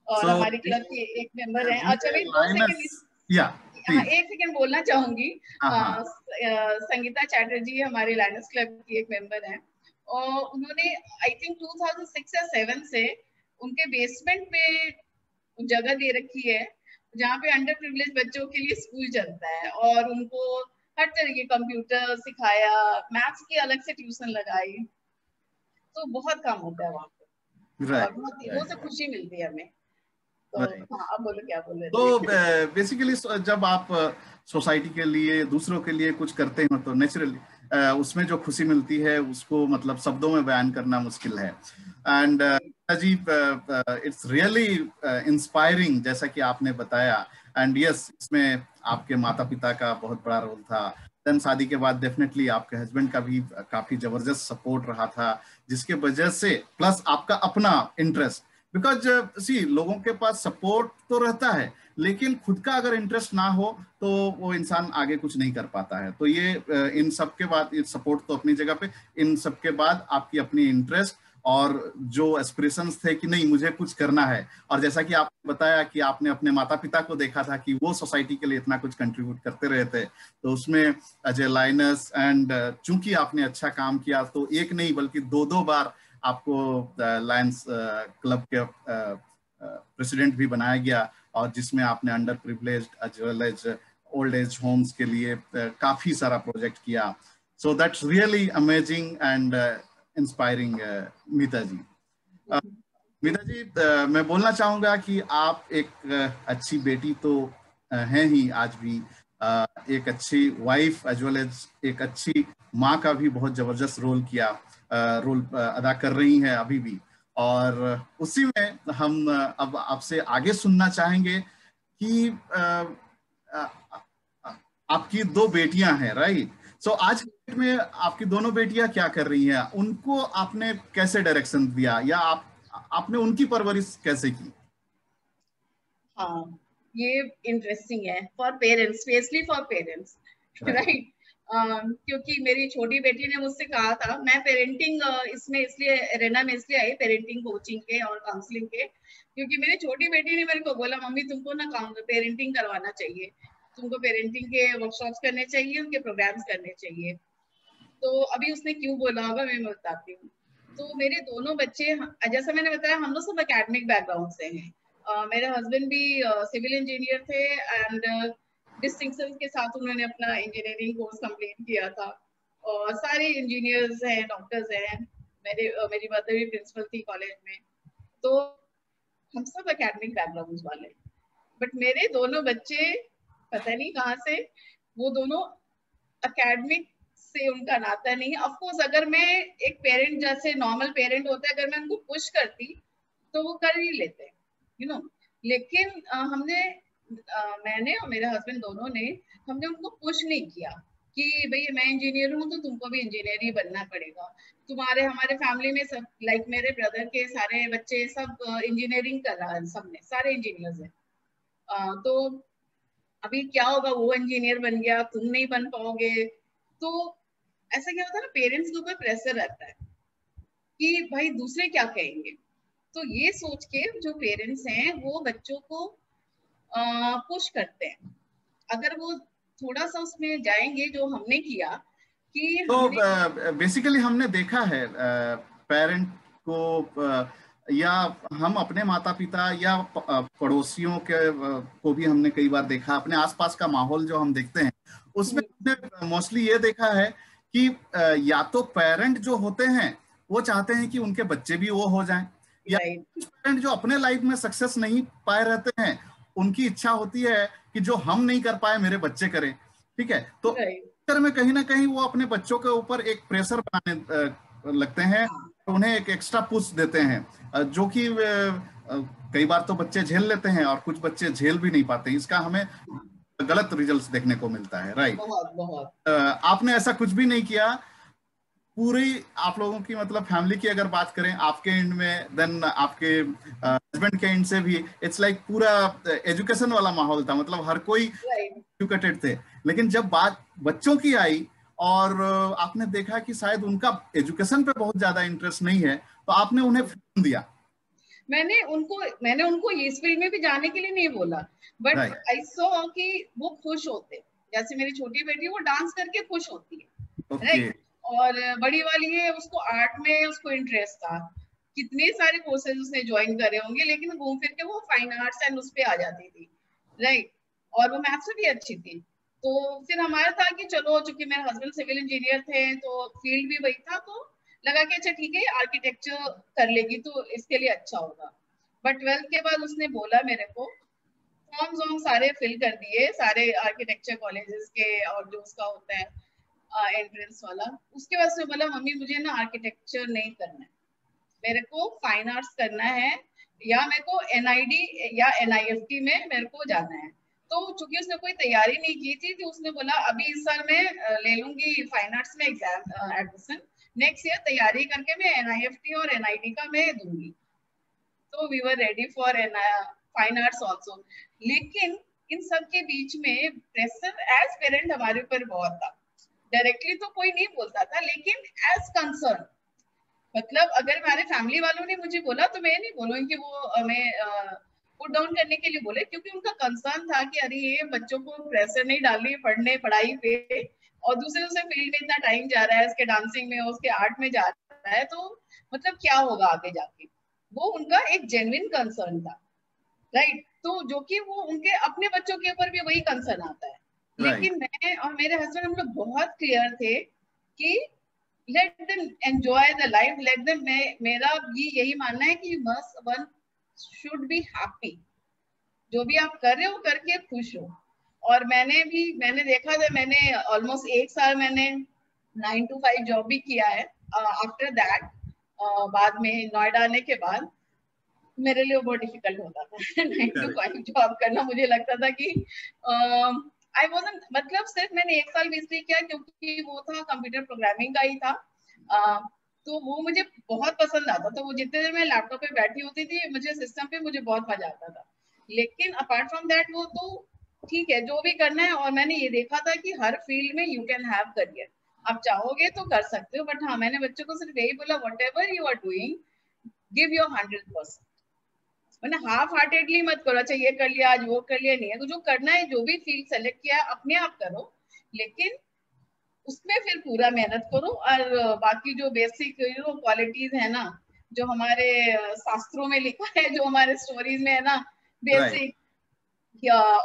और हमारी क्लब के एक मेंबर हैं। अच्छा मैं 2 सेकंड एक सेकंड बोलना चाहूंगी। संगीता चैटर्जी हमारे लायनस क्लब की एक मेंबर हैं, और उन्होंने आई थिंक 2006 या 7 से उनके बेसमेंट में जगह दे रखी है, जहाँ पे अंडर प्रिविलेज बच्चों के लिए स्कूल चलता है, और उनको हर तरह के कंप्यूटर सिखाया, मैथ्स की अलग से ट्यूशन लगाई, तो बहुत काम होता है वहाँ पे, और बहुत वो से खुशी मिलती है हमें। तो हाँ, अब बोलो क्या बोल रहे थे। तो बेसिकली जब आप सोसाइटी के लिए, दूसरों के लिए कुछ करते हो, तो नेचुरली उसमें जो खुशी मिलती है उसको मतलब शब्दों में बयान करना मुश्किल है। And ji, it's really inspiring, जैसा कि आपने बताया। एंड यस, इसमें आपके माता पिता का बहुत बड़ा रोल था। देन शादी के बाद डेफिनेटली आपके हस्बैंड का भी काफी जबरदस्त सपोर्ट रहा था, जिसके वजह से प्लस आपका अपना इंटरेस्ट, बिकॉज सी लोगों के पास सपोर्ट तो रहता है, लेकिन खुद का अगर इंटरेस्ट ना हो तो वो इंसान आगे कुछ नहीं कर पाता है। तो ये इन सब के बाद, सपोर्ट तो अपनी जगह पे, इन सब के बाद आपकी अपनी इंटरेस्ट और जो एस्पिरेशंस थे कि नहीं मुझे कुछ करना है, और जैसा कि आपने बताया कि आपने अपने माता पिता को देखा था कि वो सोसाइटी के लिए इतना कुछ कंट्रीब्यूट करते रहे थे, तो उसमें अजय लाइनस एंड चूंकि आपने अच्छा काम किया तो एक नहीं बल्कि 2 बार आपको लायंस क्लब के प्रेसिडेंट भी बनाया गया, और जिसमें आपने underprivileged as well as old age homes के लिए काफी सारा प्रोजेक्ट किया। So that's really amazing and inspiring Meeta ji. Meeta ji, मैं बोलना चाहूंगा कि आप एक अच्छी बेटी तो हैं ही आज भी, एक अच्छी वाइफ एज वेल एज एक अच्छी माँ का भी बहुत जबरदस्त रोल अदा कर रही हैं अभी भी। और उसी में हम अब आपसे आगे सुनना चाहेंगे कि आपकी 2 बेटियां हैं, राइट? सो आज की डेट में आपकी दोनों बेटियां क्या कर रही हैं? उनको आपने कैसे डायरेक्शन दिया, या आपने उनकी परवरिश कैसे की? हाँ, ये इंटरेस्टिंग है for parents, specially for parents, right. क्योंकि मेरी छोटी बेटी ने मुझसे कहा था, मैं पेरेंटिंग इसमें इसलिए एरेना में इसलिए आई, पेरेंटिंग कोचिंग के और काउंसलिंग के, क्योंकि मेरी छोटी बेटी ने मेरे को बोला, मम्मी तुमको ना पेरेंटिंग करवाना चाहिए, तुमको पेरेंटिंग के वर्कशॉप्स करने चाहिए, उनके प्रोग्राम्स करने चाहिए। तो अभी उसने क्यों बोला होगा मैं बताती हूँ। तो मेरे दोनों बच्चे, जैसा मैंने बताया, हम लोग सब एकेडमिक बैकग्राउंड से हैं। मेरे हस्बैंड भी सिविल इंजीनियर थे, एंड डिस्टिंक्शन के साथ उन्होंने अपना इंजीनियरिंग कोर्स कंप्लीट किया था, और सारे इंजीनियर्स हैं, डॉक्टर्स हैं। मेरी मदर भी प्रिंसिपल थी कॉलेज में। तो हम सब एकेडमिक बैकग्राउंड वाले, बट मेरे दोनों बच्चे पता नहीं कहाँ से, वो दोनों एकेडमिक से उनका नाता नहीं है। ऑफ कोर्स अगर मैं एक पेरेंट जैसे नॉर्मल पेरेंट होता है, अगर मैं उनको पुश करती तो वो कर ही लेते, यू नो। लेकिन मैंने और मेरे हस्बैंड दोनों ने, हमने उनको पुश नहीं किया कि भाई मैं इंजीनियर हूँ तो तुमको भी इंजीनियर ही बनना पड़ेगा। हमारे फैमिली में सब, लाइक मेरे ब्रदर के सारे बच्चे सब इंजीनियरिंग कर रहा है, सबने सारे इंजीनियर्स हैं। तो अभी क्या होगा, वो इंजीनियर बन गया, तुम नहीं बन पाओगे। तो ऐसा क्या होता है ना, पेरेंट्स के ऊपर प्रेशर रहता है कि भाई दूसरे क्या कहेंगे। तो ये सोच के जो पेरेंट्स हैं वो बच्चों को पुश करते हैं। अगर वो थोड़ा सा उसमें जाएंगे जो हमने किया कि तो बेसिकली हमने देखा है पेरेंट को, या हम अपने माता पिता या पड़ोसियों को भी हमने कई बार देखा, अपने आसपास का माहौल जो हम देखते हैं उसमें हमने मोस्टली ये देखा है कि या तो पेरेंट जो होते हैं वो चाहते हैं कि उनके बच्चे भी वो हो जाएं, या कुछ पेरेंट जो अपने लाइफ में सक्सेस नहीं पाए रहते हैं, उनकी इच्छा होती है कि जो हम नहीं कर पाए मेरे बच्चे करें। ठीक है, तो में कहीं ना कहीं वो अपने बच्चों के ऊपर एक प्रेशर बनाने लगते हैं, उन्हें एक एक्स्ट्रा पुश देते हैं, जो कि कई बार तो बच्चे झेल लेते हैं और कुछ बच्चे झेल भी नहीं पाते। इसका हमें गलत रिजल्ट्स देखने को मिलता है, राइट? बहुत बहुत। आपने ऐसा कुछ भी नहीं किया, पूरी आप लोगों की मतलब फैमिली की अगर बात करें आपके एंड में, देन आपके हस्बैंड के एंड से भी, इट्स लाइक पूरा एजुकेशन वाला माहौल था, मतलब हर कोई राइट। एजुकेटेड थे। लेकिन जब बात बच्चों की आई और आपने देखा कि शायद उनका एजुकेशन पे बहुत ज्यादा इंटरेस्ट नहीं है, तो आपने उन्हें फ्रीडम दिया। मैंने उनको इस फील्ड में भी जाने के लिए नहीं बोला, बट राइट। आई सॉ कि वो खुश होते। जैसे मेरी छोटी बेटी, वो डांस करके खुश होती है, ओके। राइट। और बड़ी वाली है, उसको आर्ट में उसको इंटरेस्ट था। कितने सारे कोर्सेज उसने ज्वाइन करे होंगे, लेकिन घूम फिर के वो फाइन आर्ट्स एंड उस पे आ जाती थी, राइट। और वो मैथ्स में भी अच्छी थी। तो फिर हमारा था कि चलो, चूंकि मेरे हस्बैंड सिविल इंजीनियर थे तो फील्ड भी वही था, तो लगा कि अच्छा ठीक है, आर्किटेक्चर कर लेगी तो इसके लिए अच्छा होगा। बट 12th के बाद उसने बोला मेरे को, फॉर्म्स वॉर्म सारे फिल कर दिए, सारे आर्किटेक्चर कॉलेजेस के, और जो उसका होता है एंट्रेंस वाला। उसके बाद उसने बोला मम्मी मुझे ना आर्किटेक्चर नहीं करना है, मेरे को फाइन आर्ट्स करना है, या मेरे को एनआईडी या एनआईएफटी में मेरे को जाना है। तो चूंकि उसने कोई तैयारी नहीं की थी, तो उसने बोला अभी इस साल मैं ले लूंगी फाइन आर्ट्स में एग्जाम एडमिशन, नेक्स्ट ईयर तैयारी करके मैं एनआईएफटी और एनआईडी का मैं दूंगी। तो we were ready for fine arts also. लेकिन इन सब के बीच में प्रेशर एज पेरेंट हमारे ऊपर बहुत था। डायरेक्टली तो कोई नहीं बोलता था, लेकिन एज कंसर्न, मतलब अगर हमारे फैमिली वालों ने मुझे बोला तो मैं नहीं बोलूंगी कि वो हमें पुट डाउन करने के लिए बोले, क्योंकि उनका कंसर्न था कि अरे ये बच्चों को प्रेशर नहीं डाल रही पढ़ने पढ़ाई पे, और दूसरे दूसरे फील्ड में इतना टाइम जा रहा है, उसके डांसिंग में उसके आर्ट में जा रहा है, तो मतलब क्या होगा आगे जाके। वो उनका एक जेन्युइन कंसर्न था, राइट। तो जो कि वो उनके अपने बच्चों के ऊपर भी वही कंसर्न आता है। राइट। लेकिन मैं और मेरे हस्बैंड हम लोग बहुत क्लियर थे कि let them enjoy the life, let them, मेरा भी यही मानना है कि must one should be happy, जो भी आप कर रहे हो करके खुश हो। और मैंने देखा था, मैंने ऑलमोस्ट 1 साल मैंने 9 to 5 जॉब भी किया है। आफ्टर दैट बाद में नोएडा आने के बाद मेरे लिए वो बहुत डिफिकल्ट होता था 9 to 5 जॉब करना। मुझे लगता था कि आई वाजंट, मतलब सिर्फ मैंने 1 साल भी इसलिए किया क्योंकि वो था कंप्यूटर प्रोग्रामिंग का ही था। तो वो मुझे बहुत पसंद आता था। वो जितने देर मैं लैपटॉप पे बैठी होती थी, मुझे सिस्टम पे मुझे बहुत मजा आता था। लेकिन अपार्ट फ्रॉम दैट, वो तो ठीक है जो भी करना है। और मैंने ये देखा था कि हर फील्ड में यू कैन हैव करियर, आप चाहोगे तो कर सकते हो। बट हाँ, मैंने बच्चों को सिर्फ यही बोला, whatever you are doing, give your 100%। वरना हाफ हार्टेडली मत करो, अच्छा ये कर लिया आज वो कर लिया, नहीं है तो जो करना है, जो भी फील्ड सेलेक्ट किया है अपने आप करो, लेकिन उसमें फिर पूरा मेहनत करो। और बाकी जो बेसिक क्वालिटीज है ना, जो हमारे शास्त्रों में लिखा है, जो हमारे स्टोरीज में है ना, right. Basic,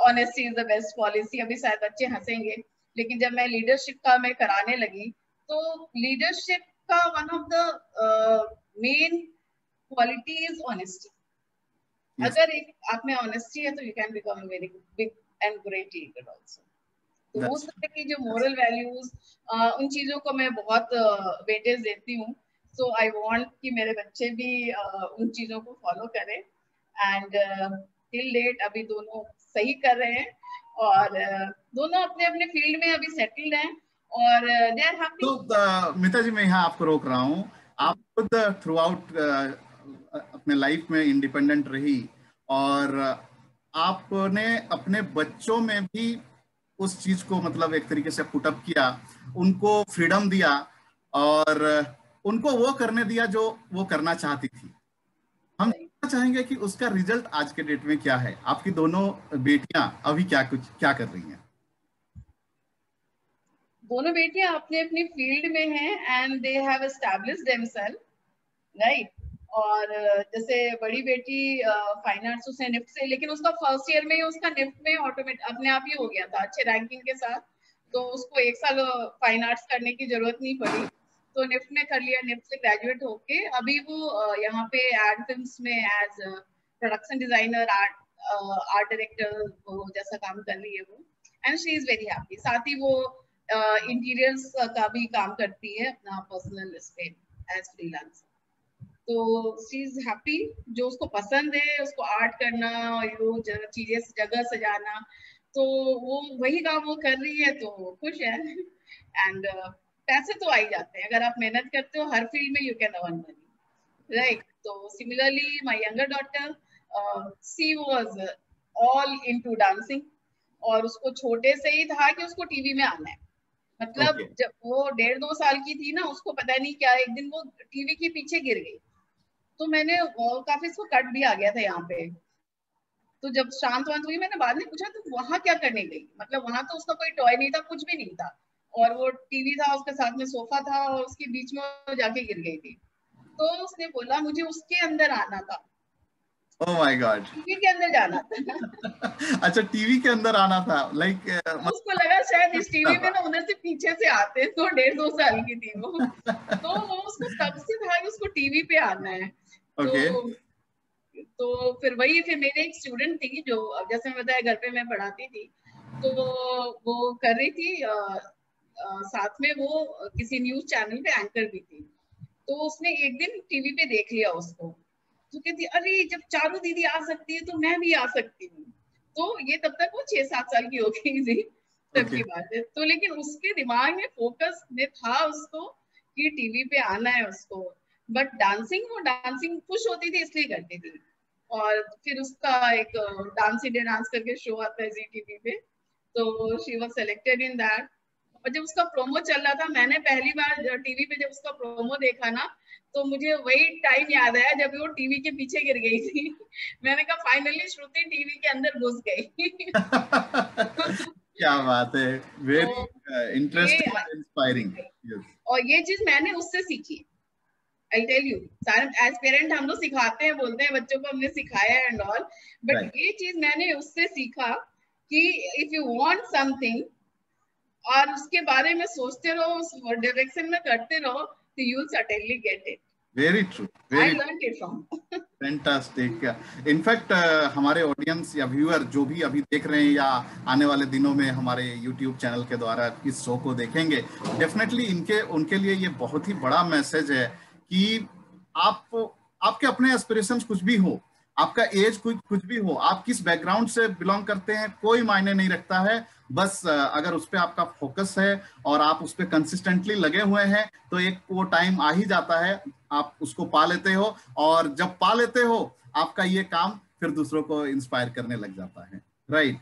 honesty is the best policy. अभी शायद बच्चे हंसेंगे, लेकिन जब मैं लीडरशिप का मैं कराने लगी, तो लीडरशिप का one of the main quality is honesty. Yes. अगर एक आप में ऑनेस्टी है, तो you can become very big and great leader also. तो उस दैट्स तरह की जो मोरल वैल्यूज, उन चीजों को मैं बहुत वेटेज देती हूँ। सो आई वांट कि मेरे बच्चे भी उन चीजों को फॉलो करें। एंड टिल डेट अभी दोनों सही कर रहे हैं, और दोनों अपने अपने फील्ड में अभी सेटल्ड हैं, और दे आर हैप्पी। तो मिता जी, मैं यहाँ आपको रोक रहा हूँ। आप खुद थ्रू आउट अपने लाइफ में इंडिपेंडेंट रही, और आपने अपने बच्चों में भी उस चीज को मतलब एक तरीके से पुटअप किया, उनको फ्रीडम दिया, और उनको वो करने दिया जो वो करना चाहती थी। हम जानना चाहेंगे कि उसका रिजल्ट आज के डेट में क्या है। आपकी दोनों बेटियां अभी क्या कर रही हैं? दोनों बेटियां अपने अपनी फील्ड में हैं, and they have established themselves, right. और जैसे बड़ी बेटी फाइन आर्ट्स, उसने निफ्ट से, लेकिन उसका फर्स्ट ईयर में ही उसका निफ्ट में ऑटोमेटिक अपने आप ही हो गया था अच्छे रैंकिंग के साथ। तो उसको 1 साल फाइन आर्ट्स करने की जरूरत नहीं पड़ी, तो निफ्ट में कर लिया। निफ्ट से ग्रेजुएट होके अभी वो यहाँ पे एड फिल्म्स में as production designer, art director जैसा काम कर रही है वो। And she is very happy. साथ ही वो इंटीरियर्स का भी काम करती है अपना पर्सनल इस पे एज फ्रीलांसर। तो शी इज हैप्पी। जो उसको पसंद है, उसको आर्ट करना, चीजें जगह सजाना, तो वो वही काम वो कर रही है, तो वो खुश है। एंड पैसे तो आ ही जाते हैं, अगर आप मेहनत करते हो हर फील्ड में you can earn money, right. तो similarly my younger daughter, she was all into dancing, और उसको छोटे से ही था कि उसको टीवी में आना है। मतलब ओके। जब वो 1.5-2 साल की थी ना, उसको पता नहीं क्या एक दिन वो टीवी के पीछे गिर गई, तो मैंने काफी इसको कट भी आ गया था यहाँ पे। तो जब शांत वांत हुई, मैंने बाद में पूछा तो वहां क्या करने गई, मतलब वहां तो उसका कोई टॉय नहीं था, कुछ भी नहीं था, और वो टीवी था उसके साथ में, सोफा था, और उसके बीच में वो जाके गिर गई थी। तो उसने बोला मुझे उसके अंदर आना था, ओह माय गॉड। टीवी के अंदर जाना था। अच्छा, टीवी के अंदर आना था, लाइक तो उसको लगा शायद इस टीवी में ना उधर से पीछे से आते, तो 1.5-2 साल की थी वो। तो वो उसको तब से था कि उसको टीवी पे आना है। तो ओके। फिर वही, फिर मेरे एक स्टूडेंट थी जो, जैसे मैं बताया घर पे मैं पढ़ाती थी, तो वो कर रही थी साथ में वो किसी न्यूज चैनल पे एंकर भी थी। तो उसने एक दिन टीवी पे देख लिया उसको, तो कहती अरे जब चारू दीदी आ सकती है तो मैं भी आ सकती हूँ। तो ये तब तक वो 6-7 साल की हो गई थी तब ओके। की बात है। तो लेकिन उसके दिमाग में फोकस में था उसको कि टीवी पे आना है उसको, बट डांसिंग, वो डांसिंग खुश होती थी इसलिए करती थी। और फिर उसका एक डांस इंडिया डांस करके शो आता है जी टीवी पे, तो she was selected in that. और जब उसका प्रोमो चल रहा था, मैंने पहली बार टीवी पे जब उसका प्रोमो देखा ना, तो मुझे वही टाइम याद आया जब वो टीवी के पीछे गिर गई थी। मैंने कहा फाइनली श्रुति टीवी के अंदर घुस गई। क्या बात है, वेरी तो ये, इंटरेस्टिंग एंड इंस्पायरिंग। यस। और ये चीज मैंने उससे सीखी। आई टेल यू, सारे एज पेरेंट हम लोग सिखाते हैं, बोलते हैं बच्चों को हमने सिखाया एंड ऑल, बट राइट। ये चीज मैंने उससे सीखा कि इफ यू वांट समथिंग और उसके बारे में सोचते रहो, उस डायरेक्शन में करते रहो, तो you will certainly get it. Very true, I very learn it from. Fantastic. In fact हमारे ऑडियंस या व्यूअर जो भी अभी देख रहे हैं या आने वाले दिनों में हमारे यूट्यूब चैनल के द्वारा इस शो को देखेंगे, डेफिनेटली इनके उनके लिए ये बहुत ही बड़ा मैसेज है कि आप आपके अपने एस्पिरेशंस कुछ भी हो, आपका एज कुछ कुछ भी हो, आप किस बैकग्राउंड से बिलोंग करते हैं, कोई मायने नहीं रखता है। बस अगर उस पर आपका फोकस है और आप उस पर कंसिस्टेंटली लगे हुए हैं, तो एक वो टाइम आ ही जाता है, आप उसको पा लेते हो। और जब पा लेते हो, आपका ये काम फिर दूसरों को इंस्पायर करने लग जाता है। राइट।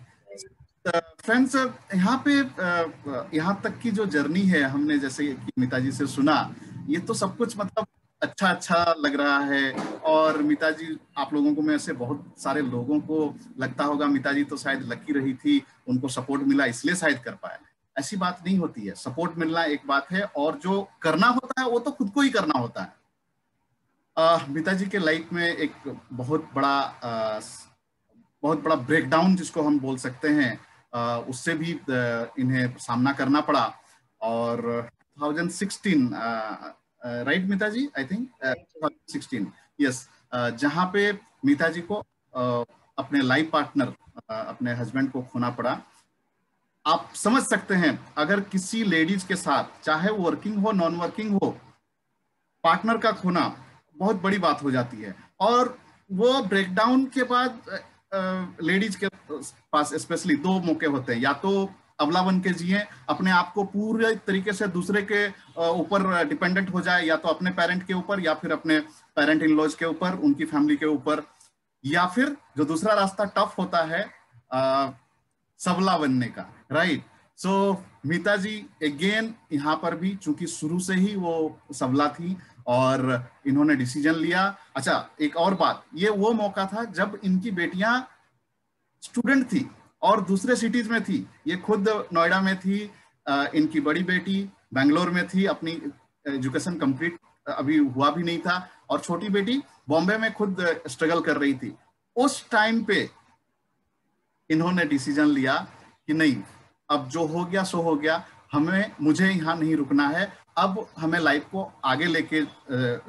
फ्रेंड्स, यहाँ पे यहाँ तक की जो जर्नी है, हमने जैसे कि मीता जी से सुना, ये तो सब कुछ मतलब अच्छा अच्छा लग रहा है। और मीता जी, आप लोगों को में से बहुत सारे लोगों को लगता होगा मीता जी तो शायद लकी रही थी, उनको सपोर्ट मिला इसलिए शायद कर पाया। ऐसी बात नहीं होती है, सपोर्ट मिलना एक बात है और जो करना होता है वो तो खुद को ही करना होता है। मीता जी के लाइफ में एक बहुत बड़ा ब्रेकडाउन जिसको हम बोल सकते हैं, उससे भी इन्हें सामना करना पड़ा। और 2016, right Meeta ji, I think 2016, yes, जहाँ पे मीता जी को अपने लाइफ पार्टनर, अपने हस्बैंड को खोना पड़ा। आप समझ सकते हैं, अगर किसी लेडीज के साथ, चाहे वो वर्किंग हो नॉन वर्किंग हो, पार्टनर का खोना बहुत बड़ी बात हो जाती है। और वो ब्रेकडाउन के बाद लेडीज के पास स्पेशली दो मौके होते हैं, या तो अबला बन के जिए, अपने आप को पूरे तरीके से दूसरे के ऊपर डिपेंडेंट हो जाए, या तो अपने पेरेंट के ऊपर या फिर अपने पेरेंट इन लॉज के ऊपर, उनकी फैमिली के ऊपर, या फिर जो दूसरा रास्ता टफ होता है सबला बनने का। राइट। सो मीता जी अगेन यहाँ पर भी चूंकि शुरू से ही वो सबला थी और इन्होंने डिसीजन लिया। अच्छा, एक और बात, ये वो मौका था जब इनकी बेटियां स्टूडेंट थी और दूसरे सिटीज में थी। ये खुद नोएडा में थी, इनकी बड़ी बेटी बेंगलोर में थी, अपनी एजुकेशन कंप्लीट अभी हुआ भी नहीं था, और छोटी बेटी बॉम्बे में खुद स्ट्रगल कर रही थी। उस टाइम पे इन्होंने डिसीजन लिया कि नहीं, अब जो हो गया सो हो गया, मुझे यहाँ नहीं रुकना है, अब हमें लाइफ को आगे लेके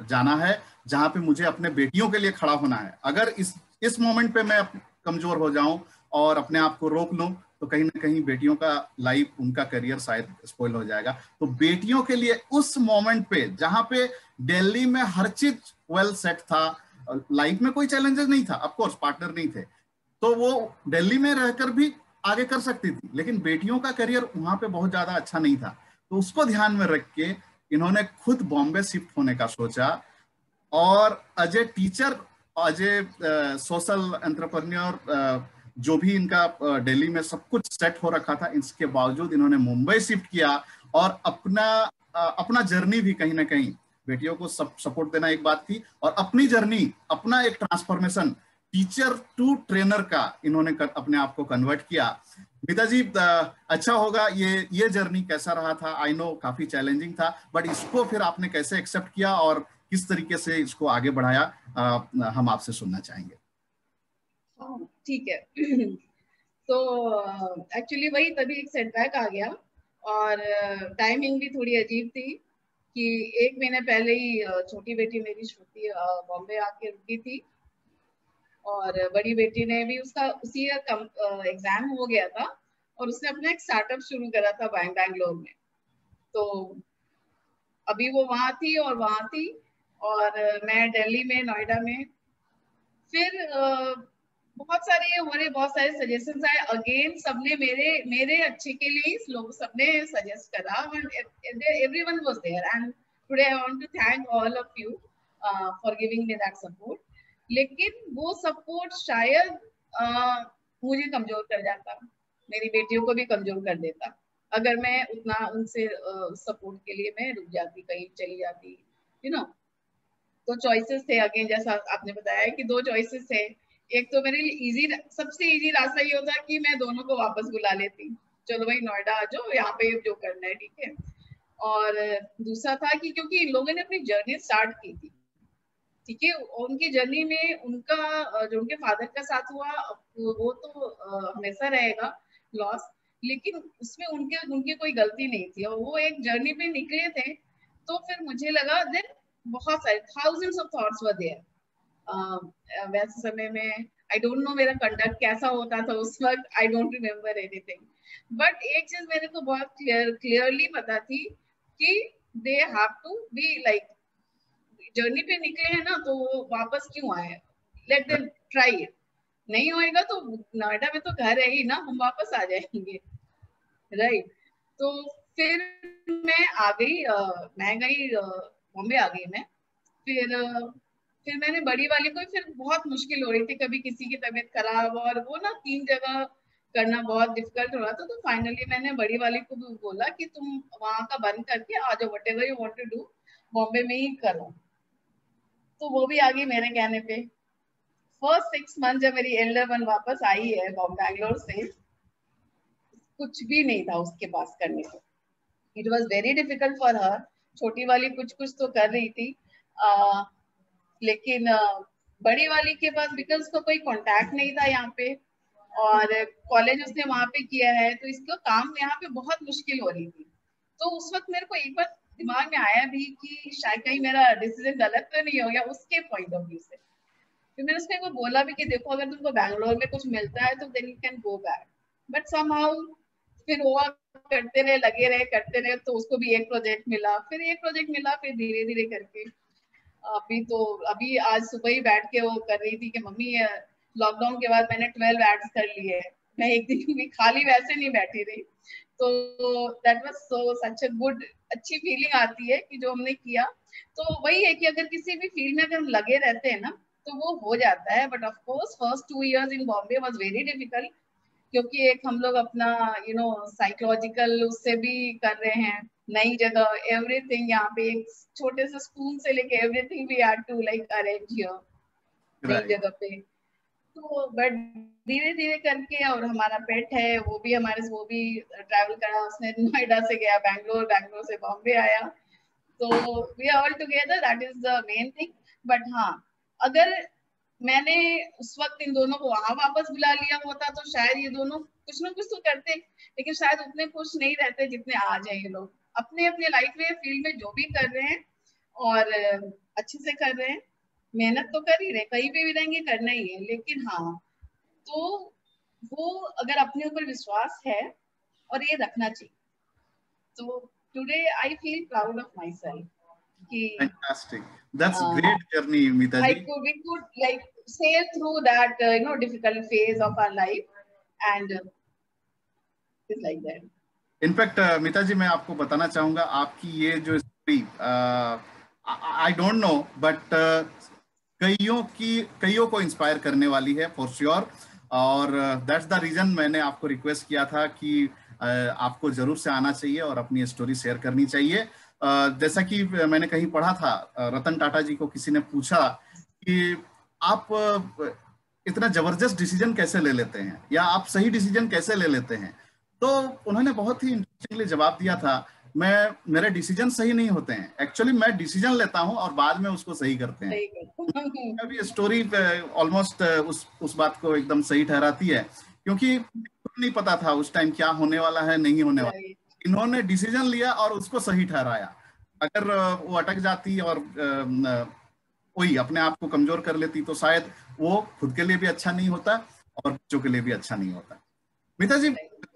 जाना है, जहाँ पे मुझे अपने बेटियों के लिए खड़ा होना है। अगर इस मोमेंट पे मैं कमजोर हो जाऊं और अपने आप को रोक लूं, तो कहीं ना कहीं बेटियों का लाइफ, उनका करियर शायद स्पॉइल हो जाएगा। तो बेटियों के लिए उस मोमेंट पे, जहाँ पे दिल्ली में हर चीज वेल सेट था, लाइफ में कोई चैलेंजेस नहीं था, ऑफकोर्स पार्टनर नहीं थे, तो वो दिल्ली में रहकर भी आगे कर सकती थी, लेकिन बेटियों का करियर वहां पे बहुत ज्यादा अच्छा नहीं था। तो उसको ध्यान में रख के इन्होंने खुद बॉम्बे शिफ्ट होने का सोचा, और as a teacher, as a social entrepreneur, जो भी इनका दिल्ली में सब कुछ सेट हो रखा था, इसके बावजूद इन्होंने मुंबई शिफ्ट किया और अपना जर्नी भी कहीं ना कहीं, बेटियों को सपोर्ट देना एक बात थी, और अपनी जर्नी, अपना एक ट्रांसफॉर्मेशन टीचर टू ट्रेनर का इन्होंने अपने आप को कन्वर्ट किया। मीता जी, अच्छा होगा, ये जर्नी कैसा रहा था? आई नो काफी चैलेंजिंग था, बट इसको फिर आपने कैसे एक्सेप्ट किया और किस तरीके से इसको आगे बढ़ाया, हम आपसे सुनना चाहेंगे। ठीक है। तो एक्चुअली वही तभी एक सेटबैक आ गया, और टाइमिंग भी थोड़ी अजीब थी कि 1 महीने पहले ही छोटी बेटी मेरी श्रुति बॉम्बे आके रुकी थी, और बड़ी बेटी ने भी उसका उसी एग्जाम हो गया था, और उसने अपना एक स्टार्टअप शुरू करा था बैंगलोर में। तो अभी वो वहां थी और मैं दिल्ली में, नोएडा में। फिर बहुत सारे सजेशंस आए अगेन, सबने मेरे अच्छे के लिए लोग सबने सजेस्ट करा, everyone was there, and today I want to thank all of you for giving me that support. लेकिन वो सपोर्ट शायद मुझे कमजोर कर जाता, मेरी बेटियों को भी कमजोर कर देता, अगर मैं उतना उनसे सपोर्ट के लिए मैं रुक जाती, कहीं चली जाती, यू नो। तो चॉइसेस थे अगेन, जैसा आपने बताया कि 2 चॉइसेस थे। एक तो मेरे लिए सबसे इजी रास्ता ये होता कि मैं दोनों को वापस बुला लेती, चलो भाई नोएडा आ जाओ, यहाँ पे जो करना है ठीक है। और दूसरा था कि क्योंकि इन लोगों ने अपनी जर्नी स्टार्ट की थी, ठीक है, उनकी जर्नी में उनका जो उनके फादर का साथ हुआ वो तो हमेशा रहेगा लॉस, लेकिन उसमें उनकी कोई गलती नहीं थी, और वो एक जर्नी पे निकले थे। तो फिर मुझे लगा देन बहुत सारे thousands of thoughts were there. वैसे समय में आई डोंट नो मेरा कंडक्ट कैसा होता था उस वक्त, I don't remember anything, but एक चीज मेरे को बहुत क्लियरली पता थी कि they have to be like, journey पे निकले हैं ना, तो वो वापस क्यों आए, लेट देम ट्राई इट, नहीं होएगा तो नोएडा में तो घर है ही ना, हम वापस आ जाएंगे, राइट। तो फिर मैं आ गई, बॉम्बे आ गई मैं। फिर मैंने बड़ी वाली को, फिर बहुत मुश्किल हो रही थी, कभी किसी की तबीयत खराब, और वो ना 3 जगह करना बहुत डिफिकल्ट हो रहा था। तो फाइनली मैंने बड़ी वाली को भी बोला कि तुम वहां का बंद करके आ जाओ, whatever you want to do Bombay में ही करो। तो वो भी आ गई मेरे कहने पे। फर्स्ट 6 मंथ जब मेरी एल्डर वन वापस आई है बैंगलोर से, कुछ भी नहीं था उसके पास करने को, it was very difficult for her. छोटी वाली कुछ कुछ तो कर रही थी, लेकिन बड़ी वाली के पास बिकॉज उसका कोई कांटेक्ट नहीं था यहाँ पे, और कॉलेज उसने वहां पे किया है, तो इसका काम यहाँ पे बहुत मुश्किल हो रही थी। तो उस वक्त मेरे को एक बार दिमाग में आया भी कि शायद कहीं मेरा डिसीजन गलत तो नहीं हो गया उसके पॉइंट ऑफ व्यू से। फिर मैंने उसको बोला भी कि देखो, अगर तुमको बैंगलोर में कुछ मिलता है तो then you can go back, but somehow फिर वो करते रहे, लगे रहे, करते रहे, तो उसको भी एक प्रोजेक्ट मिला, फिर एक प्रोजेक्ट मिला, फिर धीरे धीरे करके अभी आज सुबह ही बैठ के वो कर रही थी कि मम्मी लॉकडाउन के बाद मैंने 12 एड्स कर लिए, मैं एक दिन भी खाली वैसे नहीं बैठी रही। तो that was so such a good, अच्छी फीलिंग आती है कि जो हमने किया। तो वही है कि अगर किसी भी फील्ड में अगर हम लगे रहते हैं ना तो वो हो जाता है, but of course first 2 years in Bombay was very difficult, क्योंकि एक हम लोग अपना साइकोलॉजिकल उससे भी कर रहे हैं, नई जगह, एवरीथिंग, यहाँ पे एक छोटे से स्कूल से लेके everything we had to like arrange here नई जगह पे। तो बट धीरे धीरे करके, और हमारा पेट है वो भी ट्रैवल करा, उसने नोएडा से गया बैंगलोर, बैंगलोर से बॉम्बे आया, तो we are all together, that is the main thing. But हाँ, अगर मैंने उस वक्त इन दोनों को वहां वापस बुला लिया होता तो शायद ये दोनों कुछ ना कुछ तो करते, लेकिन शायद उतने खुश नहीं रहते जितने आज हैं ये लोग, अपने अपने लाइफ में फील्ड में जो भी कर रहे हैं, और अच्छे से कर रहे हैं, मेहनत तो कर ही रहे, कहीं पे भी रहेंगे करना ही है। लेकिन हाँ, तो वो अगर अपने ऊपर विश्वास है, और ये रखना चाहिए, तो today I feel proud of my self कि Fantastic. That's great journey, Meeta ji. we could like sail through that difficult phase of our life, and it's like that. In fact मिता जी, मैं आपको बताना चाहूंगा, आपकी ये जो story, I don't no, but कईयों को इंस्पायर करने वाली है फॉर श्योर। और दैट्स द रीजन मैंने आपको रिक्वेस्ट किया था कि आपको जरूर से आना चाहिए और अपनी स्टोरी शेयर करनी चाहिए। जैसा कि मैंने कहीं पढ़ा था, रतन टाटा जी को किसी ने पूछा कि आप इतना जबरदस्त डिसीजन कैसे ले लेते हैं, या आप सही डिसीजन कैसे ले लेते हैं। तो उन्होंने बहुत ही इंटरेस्टिंगली जवाब दिया था, मेरे डिसीजन सही नहीं होते हैं, एक्चुअली मैं डिसीजन लेता हूं और बाद में उसको सही करते हैं। अभी स्टोरी ऑलमोस्ट उस बात को एकदम सही ठहराती है, क्योंकि नहीं पता था उस टाइम क्या होने वाला है, नहीं होने वाला। इन्होंने डिसीजन लिया और उसको सही ठहराया। अगर वो अटक जाती और वही अपने आप को कमजोर कर लेती, तो शायद वो खुद के लिए भी अच्छा नहीं होता और बच्चों के लिए भी अच्छा नहीं होता। मिता जी,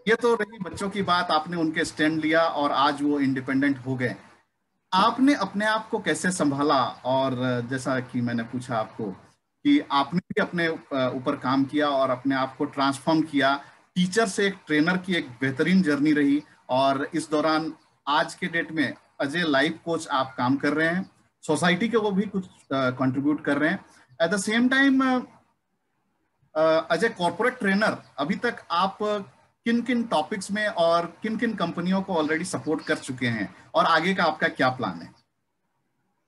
ये तो रही बच्चों की बात, आपने उनके स्टैंड लिया और आज वो इंडिपेंडेंट हो गए। आपने अपने आप को कैसे संभाला? और जैसा कि मैंने पूछा आपको कि आपने भी अपने ऊपर काम किया और अपने आप को ट्रांसफॉर्म किया, टीचर से एक ट्रेनर की एक बेहतरीन जर्नी रही, और इस दौरान आज के डेट में एज ए लाइफ कोच आप काम कर रहे हैं, सोसाइटी के वो भी कुछ कंट्रीब्यूट कर रहे हैं। At the same time as a corporate trainer, अभी तक आप किन किन टॉपिक्स में और किन किन कंपनियों को ऑलरेडी सपोर्ट कर चुके हैं, और आगे का आपका क्या प्लान है,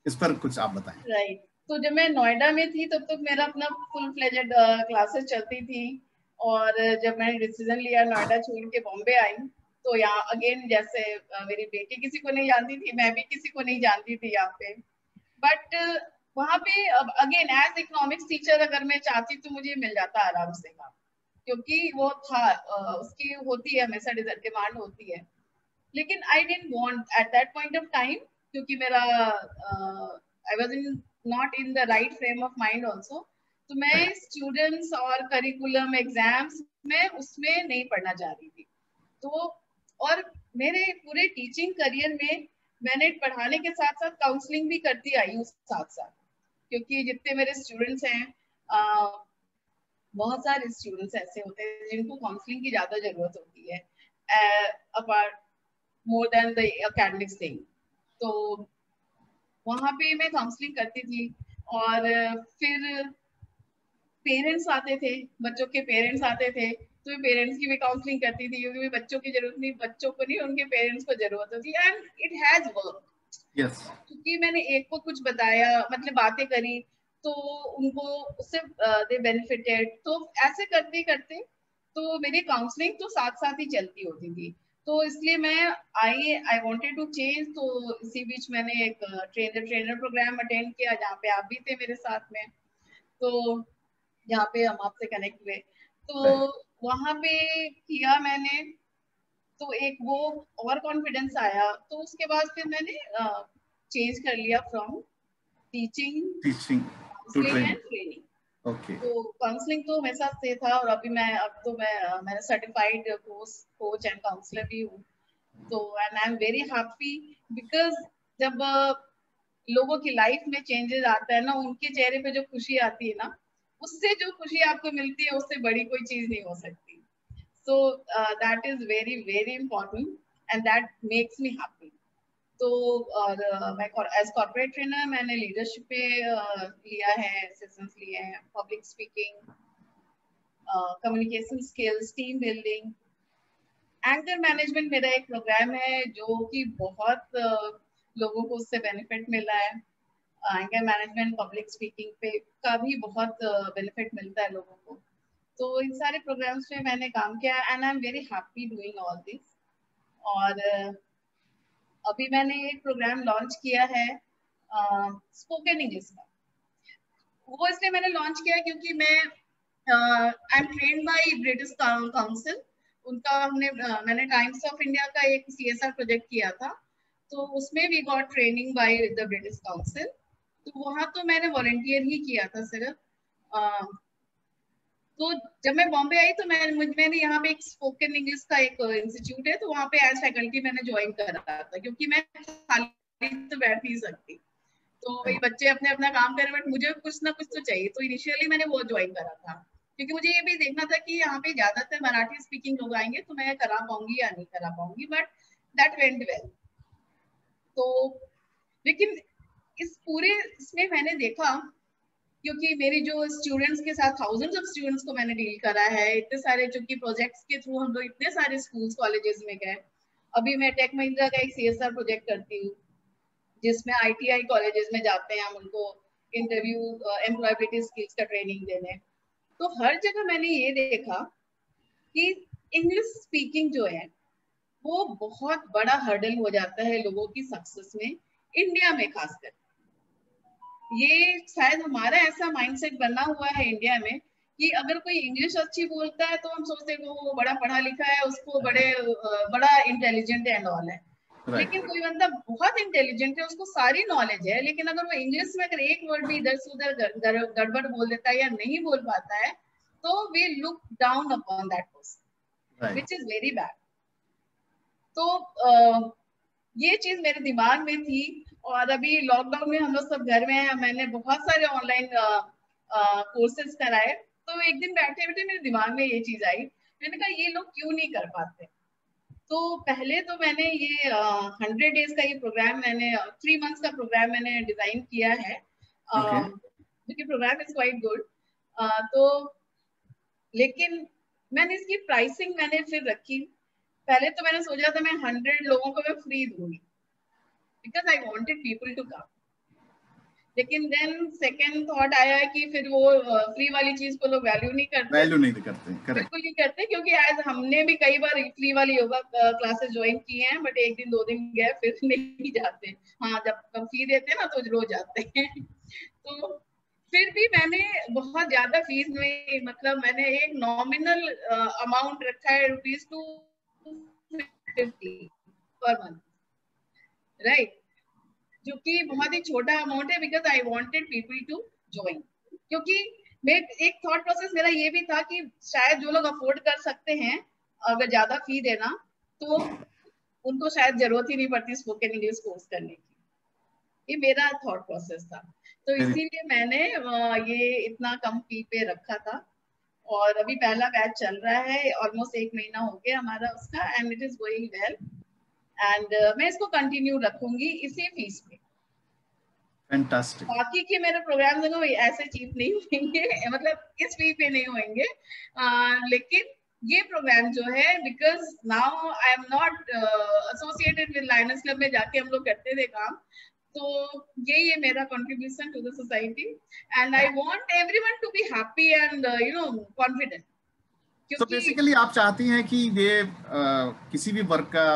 इस पर कुछ आप बताएं। राइट। तो जब मैं नोएडा में थी तब तक मेरा अपना फुल फ्लेजेड क्लासेस चलती थी, और जब मैंने डिसीजन लिया नोएडा छोड़ के बॉम्बे आई, तो यहाँ अगेन जैसे मेरी बेटी किसी को नहीं जानती थी, मैं भी किसी को नहीं जानती थी यहाँ पे। बट वहाँ पे अब अगेन एज इकोनॉमिक्स टीचर अगर मैं चाहती तो मुझे मिल जाता आराम से काम, क्योंकि वो था उसकी होती है हमेशा डिमांड होती है। लेकिन I didn't want at that point of time, क्योंकि मेरा आई was in not in the right frame of mind also. तो मैं स्टूडेंट्स और करिकुलम एग्जाम्स में उसमें नहीं पढ़ना चाह रही थी। तो और मेरे पूरे टीचिंग करियर में मैंने पढ़ाने के साथ साथ काउंसलिंग भी करती आई हूँ साथ साथ, क्योंकि जितने मेरे स्टूडेंट्स हैं बहुत सारे स्टूडेंट्स ऐसे होते हैं जिनको काउंसलिंग की ज्यादा जरूरत होती है apart more than the academics thing. तो वहां पे मैं काउंसलिंग करती थी, और फिर पेरेंट्स आते थे, बच्चों के पेरेंट्स आते थे, तो मैं पेरेंट्स की भी काउंसलिंग करती थी, क्योंकि बच्चों की जरूरत नहीं, बच्चों को नहीं उनके पेरेंट्स को जरूरत होती है, and it has work. Yes. क्योंकि मैंने एक को कुछ बताया, मतलब बातें करी, तो उनको उससे दे बेनिफिटेड, तो ऐसे करते करते तो मेरी काउंसलिंग तो साथ साथ ही चलती होती थी। तो इसलिए मैं आई वांटेड टू चेंज। तो इसी बीच मैंने एक ट्रेनर प्रोग्राम अटेंड किया, जहाँ पे आप भी थे मेरे साथ में, तो जहाँ पे हम आपसे कनेक्ट हुए, तो वहां पे किया मैंने। तो एक वो और कॉन्फिडेंस आया, तो उसके बाद फिर मैंने चेंज कर लिया from teaching teaching to counselling training. And training. Okay. तो काउंसलिंग तो मेरे साथ से था, और अभी मैंने सर्टिफाइड कोच एंड काउंसलर भी हूँ। तो and I am very happy, because जब लोगों की लाइफ में चेंजेस आता है ना, उनके चेहरे पे जो खुशी आती है ना, उससे जो खुशी आपको मिलती है उससे बड़ी कोई चीज नहीं हो सकती। So that is very very important, and that makes me happy. तो और मैं एज कॉर्पोरेट ट्रेनर मैंने लीडरशिप पे लिया है, सेशंस लिए हैं, public speaking, communication skills, team building, anchor management. मेरा एक प्रोग्राम है जो कि बहुत लोगों को उससे बेनिफिट मिला है। एंकर मैनेजमेंट, पब्लिक स्पीकिंग पे का भी बहुत बेनिफिट मिलता है लोगों को। तो इन सारे प्रोग्राम्स में मैंने काम किया, and I am very happy doing all this. और अभी मैंने एक प्रोग्राम लॉन्च किया है स्पोकन इंग्लिश का। वो इसलिए मैंने लॉन्च किया क्योंकि मैं I am trained by British Council. उनका मैंने टाइम्स ऑफ इंडिया का एक CSR प्रोजेक्ट किया था, तो उसमें we got training by the British Council. तो वहां तो मैंने वॉलंटियर ही किया था सिर्फ। तो जब मैं बॉम्बे आई तो मैंने यहाँ पे एक स्पोकन इंग्लिश का एक इंस्टीट्यूट है, तो वहाँ पे एज फैकल्टी मैंने ज्वाइन करा था, क्योंकि मैं खाली तो बैठ नहीं सकती। तो वही बच्चे अपने अपना काम करें, बट मुझे कुछ ना कुछ तो चाहिए, तो इनिशियली मैंने वो ज्वाइन करा था। क्योंकि मुझे ये भी देखना था कि यहाँ पे ज्यादातर मराठी स्पीकिंग लोग आएंगे तो मैं करा पाऊंगी या नहीं करा पाऊंगी, बट दैट वेंट वेल। तो लेकिन इस पूरे इसमें मैंने देखा, क्योंकि मेरी जो स्टूडेंट्स के साथ थाउजेंड्स ऑफ स्टूडेंट्स को मैंने डील करा है, इतने सारे जो कि प्रोजेक्ट्स के थ्रू हम लोग इतने सारे स्कूल्स कॉलेजेस में गए। अभी मैं टेक महिंद्रा का एक CSR प्रोजेक्ट करती हूँ, जिसमें ITI कॉलेजेस में जाते हैं हम उनको इंटरव्यू एम्प्लॉयबिलिटी स्किल्स का ट्रेनिंग देने। तो हर जगह मैंने ये देखा कि इंग्लिश स्पीकिंग जो है वो बहुत बड़ा हर्डल हो जाता है लोगों की सक्सेस में, इंडिया में खासकर। ये शायद हमारा ऐसा माइंडसेट बना हुआ है इंडिया में कि अगर कोई इंग्लिश अच्छी बोलता है तो हम सोचते हैं वो बड़ा पढ़ा लिखा है, उसको बड़ा इंटेलिजेंट एंड ऑल है। लेकिन कोई बंदा बहुत इंटेलिजेंट है, उसको सारी नॉलेज है, लेकिन अगर वो इंग्लिश में अगर एक वर्ड भी इधर से उधर गड़बड़ बोल देता है या नहीं बोल पाता है, तो we look down upon that person, which is very bad. तो ये चीज मेरे दिमाग में थी। और अभी लॉकडाउन में हम लोग सब घर में हैं, मैंने बहुत सारे ऑनलाइन कोर्सेज कराए। तो एक दिन बैठे बैठे मेरे दिमाग में ये चीज आई, मैंने कहा ये लोग क्यों नहीं कर पाते। तो पहले तो मैंने ये 100 डेज का ये प्रोग्राम, मैंने 3 मंथ्स का प्रोग्राम मैंने डिजाइन किया है, जो कि प्रोग्राम इज क्वाइट गुड। तो लेकिन मैंने इसकी प्राइसिंग मैंने फिर रखी। पहले तो मैंने सोचा था मैं 100 लोगों को मैं फ्री दूंगी, because I wanted people to come. लेकिन देन सेकंड थॉट आया कि फिर वो फ्री वाली चीज को लोग वैल्यू नहीं करते, बिल्कुल नहीं करते, क्योंकि आज हमने भी कई बार फ्री वाली योगा क्लासेस ज्वाइन की हैं, बट एक दिन 2 दिन गए फिर नहीं जाते। हाँ, जब फी देते हैं ना तो रोज जाते हैं। तो फिर भी मैंने बहुत ज्यादा फीस में, मतलब मैंने एक नॉमिनल अमाउंट रखा है ₹250 पर मंथ, राइट, जो कि बहुत ही छोटा अमाउंट है, because I wanted people to join. क्योंकि मैं एक थॉट प्रोसेस मेरा ये भी था कि शायद जो लोग अफोर्ड कर सकते हैं अगर ज्यादा फी देना, तो उनको शायद जरूरत ही नहीं पड़ती स्पोकन इंग्लिश कोर्स करने की। ये मेरा थॉट प्रोसेस था। तो इसीलिए मैंने ये इतना कम फी पे रखा था। और अभी पहला बैच चल रहा है, ऑलमोस्ट 1 महीना हो गया हमारा उसका, and it is going well. And मैं इसको कंटिन्यू रखूंगी इसी फीस पे। फैंटास्टिक। बाकी के मेरे प्रोग्राम जो ऐसे चीप नहीं होंगे, मतलब इस फी पे नहीं होंगे, लेकिन ये प्रोग्राम जो है, because now I am not associated with Lions club में जाके हम लोग करते थे काम, तो यही है मेरा contribution to the society. And I want everyone to be happy and confident. तो बेसिकली आप चाहती हैं कि ये किसी भी वर्ग का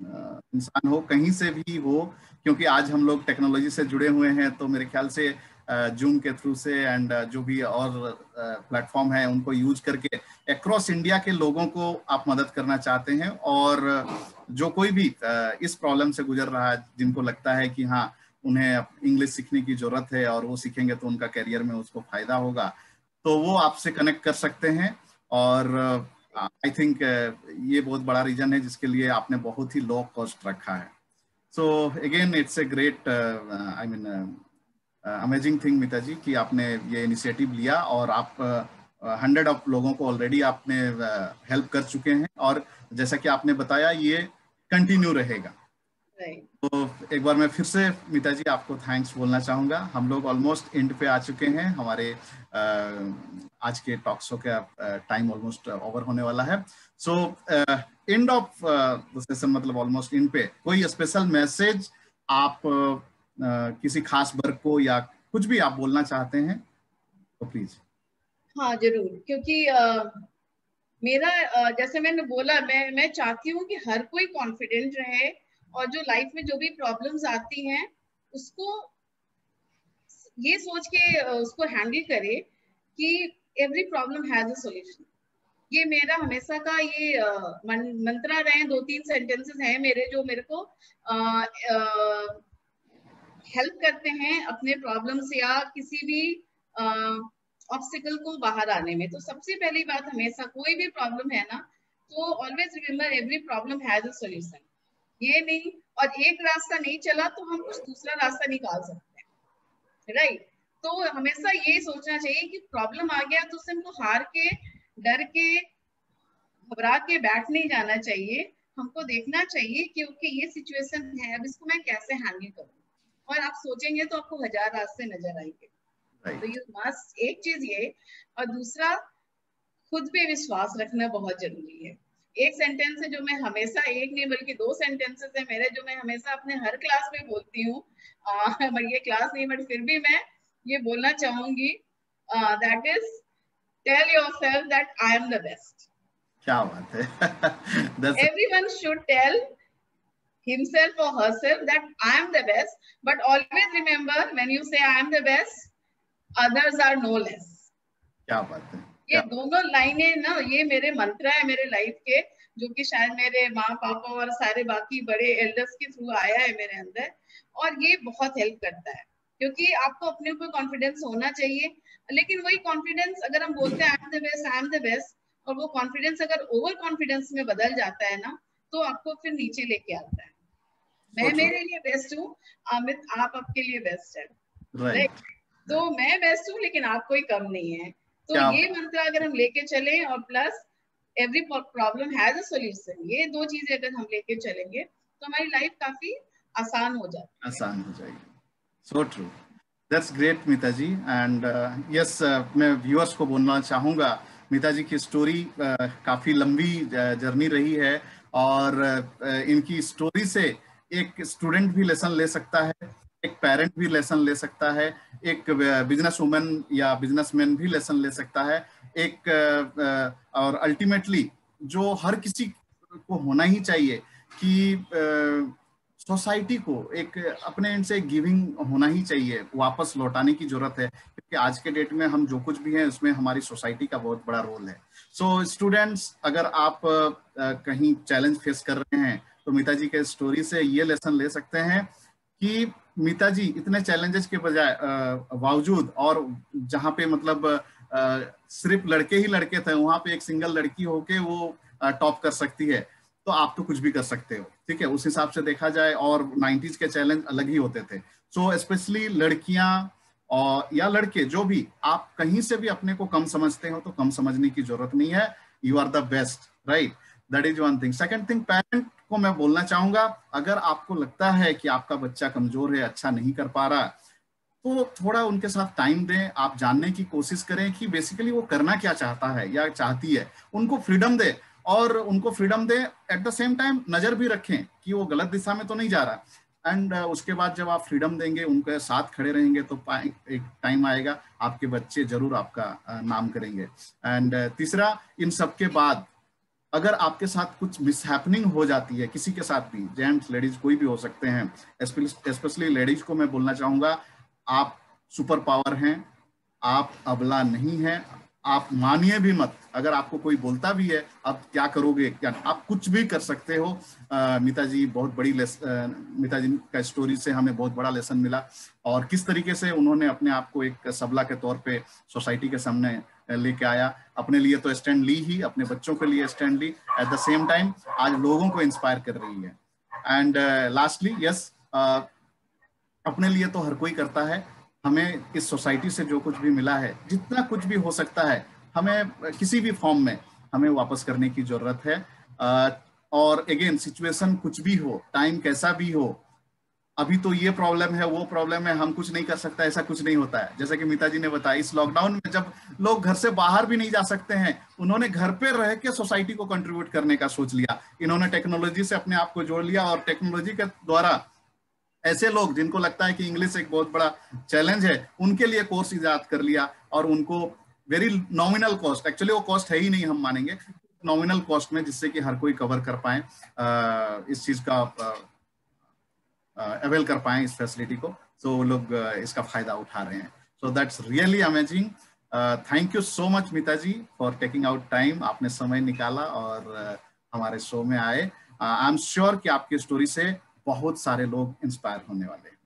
इंसान हो, कहीं से भी हो, क्योंकि आज हम लोग टेक्नोलॉजी से जुड़े हुए हैं, तो मेरे ख्याल से जूम के थ्रू से एंड जो भी और प्लेटफॉर्म है उनको यूज करके अक्रॉस इंडिया के लोगों को आप मदद करना चाहते हैं। और जो कोई भी इस प्रॉब्लम से गुजर रहा है, जिनको लगता है कि हाँ उन्हें इंग्लिश सीखने की जरूरत है और वो सीखेंगे तो उनका करियर में उसको फायदा होगा, तो वो आपसे कनेक्ट कर सकते हैं। और आई थिंक ये बहुत बड़ा रीजन है जिसके लिए आपने बहुत ही लो कॉस्ट रखा है। So again it's a great I mean amazing thing Meeta ji कि आपने ये इनिशिएटिव लिया और आप 100 ऑफ लोगों को ऑलरेडी आपने हेल्प कर चुके हैं, और जैसा कि आपने बताया ये कंटिन्यू रहेगा। तो एक बार मैं फिर से मीता जी आपको थैंक्स बोलना चाहूंगा। हम लोग ऑलमोस्ट एंड पे आ चुके हैं, हमारे आज के टॉक शो का टाइम ऑलमोस्ट ओवर होने वाला है। So end of the session, मतलब ऑलमोस्ट एंड पे, कोई स्पेशल मैसेज आप किसी खास वर्ग को या कुछ भी आप बोलना चाहते हैं तो प्लीज। हाँ जरूर, क्योंकि मेरा जैसे मैंने बोला, मैं चाहती हूँ कि हर कोई कॉन्फिडेंट रहे, और जो लाइफ में जो भी प्रॉब्लम्स आती हैं उसको ये सोच के उसको हैंडल करे कि every problem has a solution. ये मेरा हमेशा का ये मंत्रा रहे। 2-3 सेंटेंसेस हैं मेरे जो मेरे को हेल्प करते हैं अपने प्रॉब्लम्स या किसी भी ऑब्स्टिकल को बाहर आने में। तो सबसे पहली बात, हमेशा कोई भी प्रॉब्लम है ना, तो always remember every problem has a solution. ये नहीं, और एक रास्ता नहीं चला तो हम कुछ दूसरा रास्ता निकाल सकते हैं, राइट। तो हमेशा ये सोचना चाहिए कि प्रॉब्लम आ गया तो उससे हमको हार के, डर के, घबरा के बैठ नहीं जाना चाहिए। हमको देखना चाहिए कि ओके ये सिचुएशन है, अब इसको मैं कैसे हैंडल करूँ, और आप सोचेंगे तो आपको 1000 रास्ते नजर आएंगे। तो यू मस्ट, एक चीज ये, और दूसरा खुद पे विश्वास रखना बहुत जरूरी है। एक सेंटेंस है जो मैं हमेशा, एक नहीं बल्कि 2 सेंटेंसेस है मेरे जो मैं हमेशा अपने हर क्लास में बोलती हूँ। ये क्लास नहीं बट फिर भी मैं ये बोलना चाहूंगी, that is tell yourself that I am the best. क्या बात है। Everyone should tell himself or herself that I am the best, but always remember when you say I am the best, others are no less. क्या बात है। ये दोनों लाइनें ना, ये मेरे मंत्र है मेरे लाइफ के, जो कि शायद मेरे माँ पापा और सारे बाकी बड़े एल्डर्स के थ्रू आया है मेरे अंदर, और ये बहुत हेल्प करता है, क्योंकि आपको अपने ऊपर कॉन्फिडेंस होना चाहिए। लेकिन वही कॉन्फिडेंस अगर हम बोलते हैं आई am the best, I am the best, और वो कॉन्फिडेंस अगर ओवर कॉन्फिडेंस में बदल जाता है ना, तो आपको फिर नीचे लेके आता है। मैं मेरे लिए बेस्ट हूँ, अमित आप आपके लिए बेस्ट है, राइट? तो मैं बेस्ट हूँ लेकिन आप कोई कम नहीं है। तो ये मंत्र अगर हम लेके चले, और plus every problem has a solution, ये 2 चीजें अगर हम लेके चलेंगे तो हमारी लाइफ काफी आसान हो जाती है। आसान हो जाएगी। So true, that's great Meeta ji. And yes, मैं व्यूअर्स को बोलना चाहूँगा, मीता जी की स्टोरी काफ़ी लंबी जर्नी रही है, और इनकी स्टोरी से एक स्टूडेंट भी लेसन ले सकता है, एक पेरेंट भी लेसन ले सकता है, एक बिजनेस वुमन या बिजनेसमैन भी लेसन ले सकता है, एक और अल्टीमेटली जो हर किसी को होना ही चाहिए कि सोसाइटी को एक अपने एंड से गिविंग होना ही चाहिए, वापस लौटाने की जरूरत है, क्योंकि आज के डेट में हम जो कुछ भी हैं उसमें हमारी सोसाइटी का बहुत बड़ा रोल है। सो स्टूडेंट्स, अगर आप कहीं चैलेंज फेस कर रहे हैं तो मीता जी के स्टोरी से ये लेसन ले सकते हैं कि मीता जी इतने चैलेंजेस के बजाय बावजूद, और जहाँ पे मतलब सिर्फ लड़के ही लड़के थे, वहां पे एक सिंगल लड़की होके वो टॉप कर सकती है, तो आप तो कुछ भी कर सकते हो, ठीक है? उस हिसाब से देखा जाए, और 90s के चैलेंज अलग ही होते थे। सो स्पेशली लड़कियां और या लड़के, जो भी, आप कहीं से भी अपने को कम समझते हो तो कम समझने की जरूरत नहीं है, you are the best, right? That is one thing. Second thing, parent को मैं बोलना चाहूंगा, अगर आपको लगता है कि आपका बच्चा कमजोर है, अच्छा नहीं कर पा रहा, तो थोड़ा उनके साथ टाइम दें, आप जानने की कोशिश करें कि बेसिकली वो करना क्या चाहता है या चाहती है, उनको फ्रीडम दे, और उनको freedom they, eight the same time नजर भी रखें कि वो गलत दिशा में तो नहीं जा रहा। एंड उसके बाद जब आप फ्रीडम देंगे, उनके साथ खड़े रहेंगे, तो एक टाइम आएगा आपके बच्चे जरूर आपका नाम करेंगे। एंड तीसरा, इन सब के बाद अगर आपके साथ कुछ मिसहैपनिंग हो जाती है, किसी के साथ भी, जेंट्स लेडीज कोई भी हो सकते हैं, स्पेशली लेडीज को मैं बोलना चाहूंगा, आप सुपर पावर हैं, आप अबला नहीं हैं, आप मानिए भी मत। अगर आपको कोई बोलता भी है आप क्या करोगे, क्या आप कुछ भी कर सकते हो। मीता जी बहुत बड़ी मीता जी का स्टोरी से हमें बहुत बड़ा लेसन मिला, और किस तरीके से उन्होंने अपने आप को एक सबला के तौर पे सोसाइटी के सामने लेके आया, अपने लिए तो स्टैंड ली ही, अपने बच्चों के लिए स्टैंड ली, एट द सेम टाइम आज लोगों को इंस्पायर कर रही है। एंड लास्टली, यस, अपने लिए तो हर कोई करता है, हमें इस सोसाइटी से जो कुछ भी मिला है, जितना कुछ भी हो सकता है, हमें किसी भी फॉर्म में हमें वापस करने की जरूरत है। और अगेन, सिचुएशन कुछ भी हो, टाइम कैसा भी हो, अभी तो ये प्रॉब्लम है, वो प्रॉब्लम है, हम कुछ नहीं कर सकता, ऐसा कुछ नहीं होता है। जैसा कि मीता जी ने बताया, इस लॉकडाउन में जब लोग घर से बाहर भी नहीं जा सकते हैं, उन्होंने घर पे रह के सोसाइटी को कंट्रीब्यूट करने का सोच लिया, इन्होंने टेक्नोलॉजी से अपने आप को जोड़ लिया, और टेक्नोलॉजी के द्वारा ऐसे लोग जिनको लगता है कि इंग्लिश एक बहुत बड़ा चैलेंज है, उनके लिए कोर्स इजाद कर लिया, और उनको वेरी नॉमिनल कॉस्ट, एक्चुअली वो कॉस्ट है ही नहीं, हम मानेंगे नॉमिनल कॉस्ट में, जिससे कि हर कोई कवर कर पाए, इस चीज का अवेल कर पाए, इस फैसिलिटी को। सो लोग इसका फायदा उठा रहे हैं। So that's really amazing. Thank you so much Meeta ji for taking out time, आपने समय निकाला और हमारे शो में आए। आई एम श्योर कि आपकी स्टोरी से बहुत सारे लोग इंस्पायर होने वाले हैं।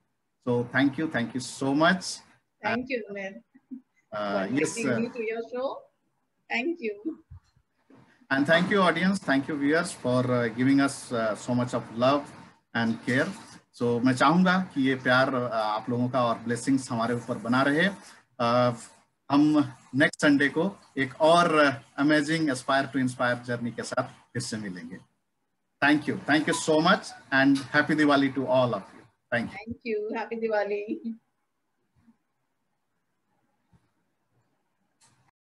So thank you so much. Thank you ma'am, yes to your show. Thank you. And thank you audience, thank you viewers for giving us so much of love and care. सो मैं चाहूंगा कि ये प्यार आप लोगों का और ब्लेसिंग्स हमारे ऊपर बना रहे। हम नेक्स्ट संडे को एक और amazing aspire to inspire journey के साथ फिर से मिलेंगे। Thank you so much and happy Diwali to all of you. Thank you. Happy Diwali.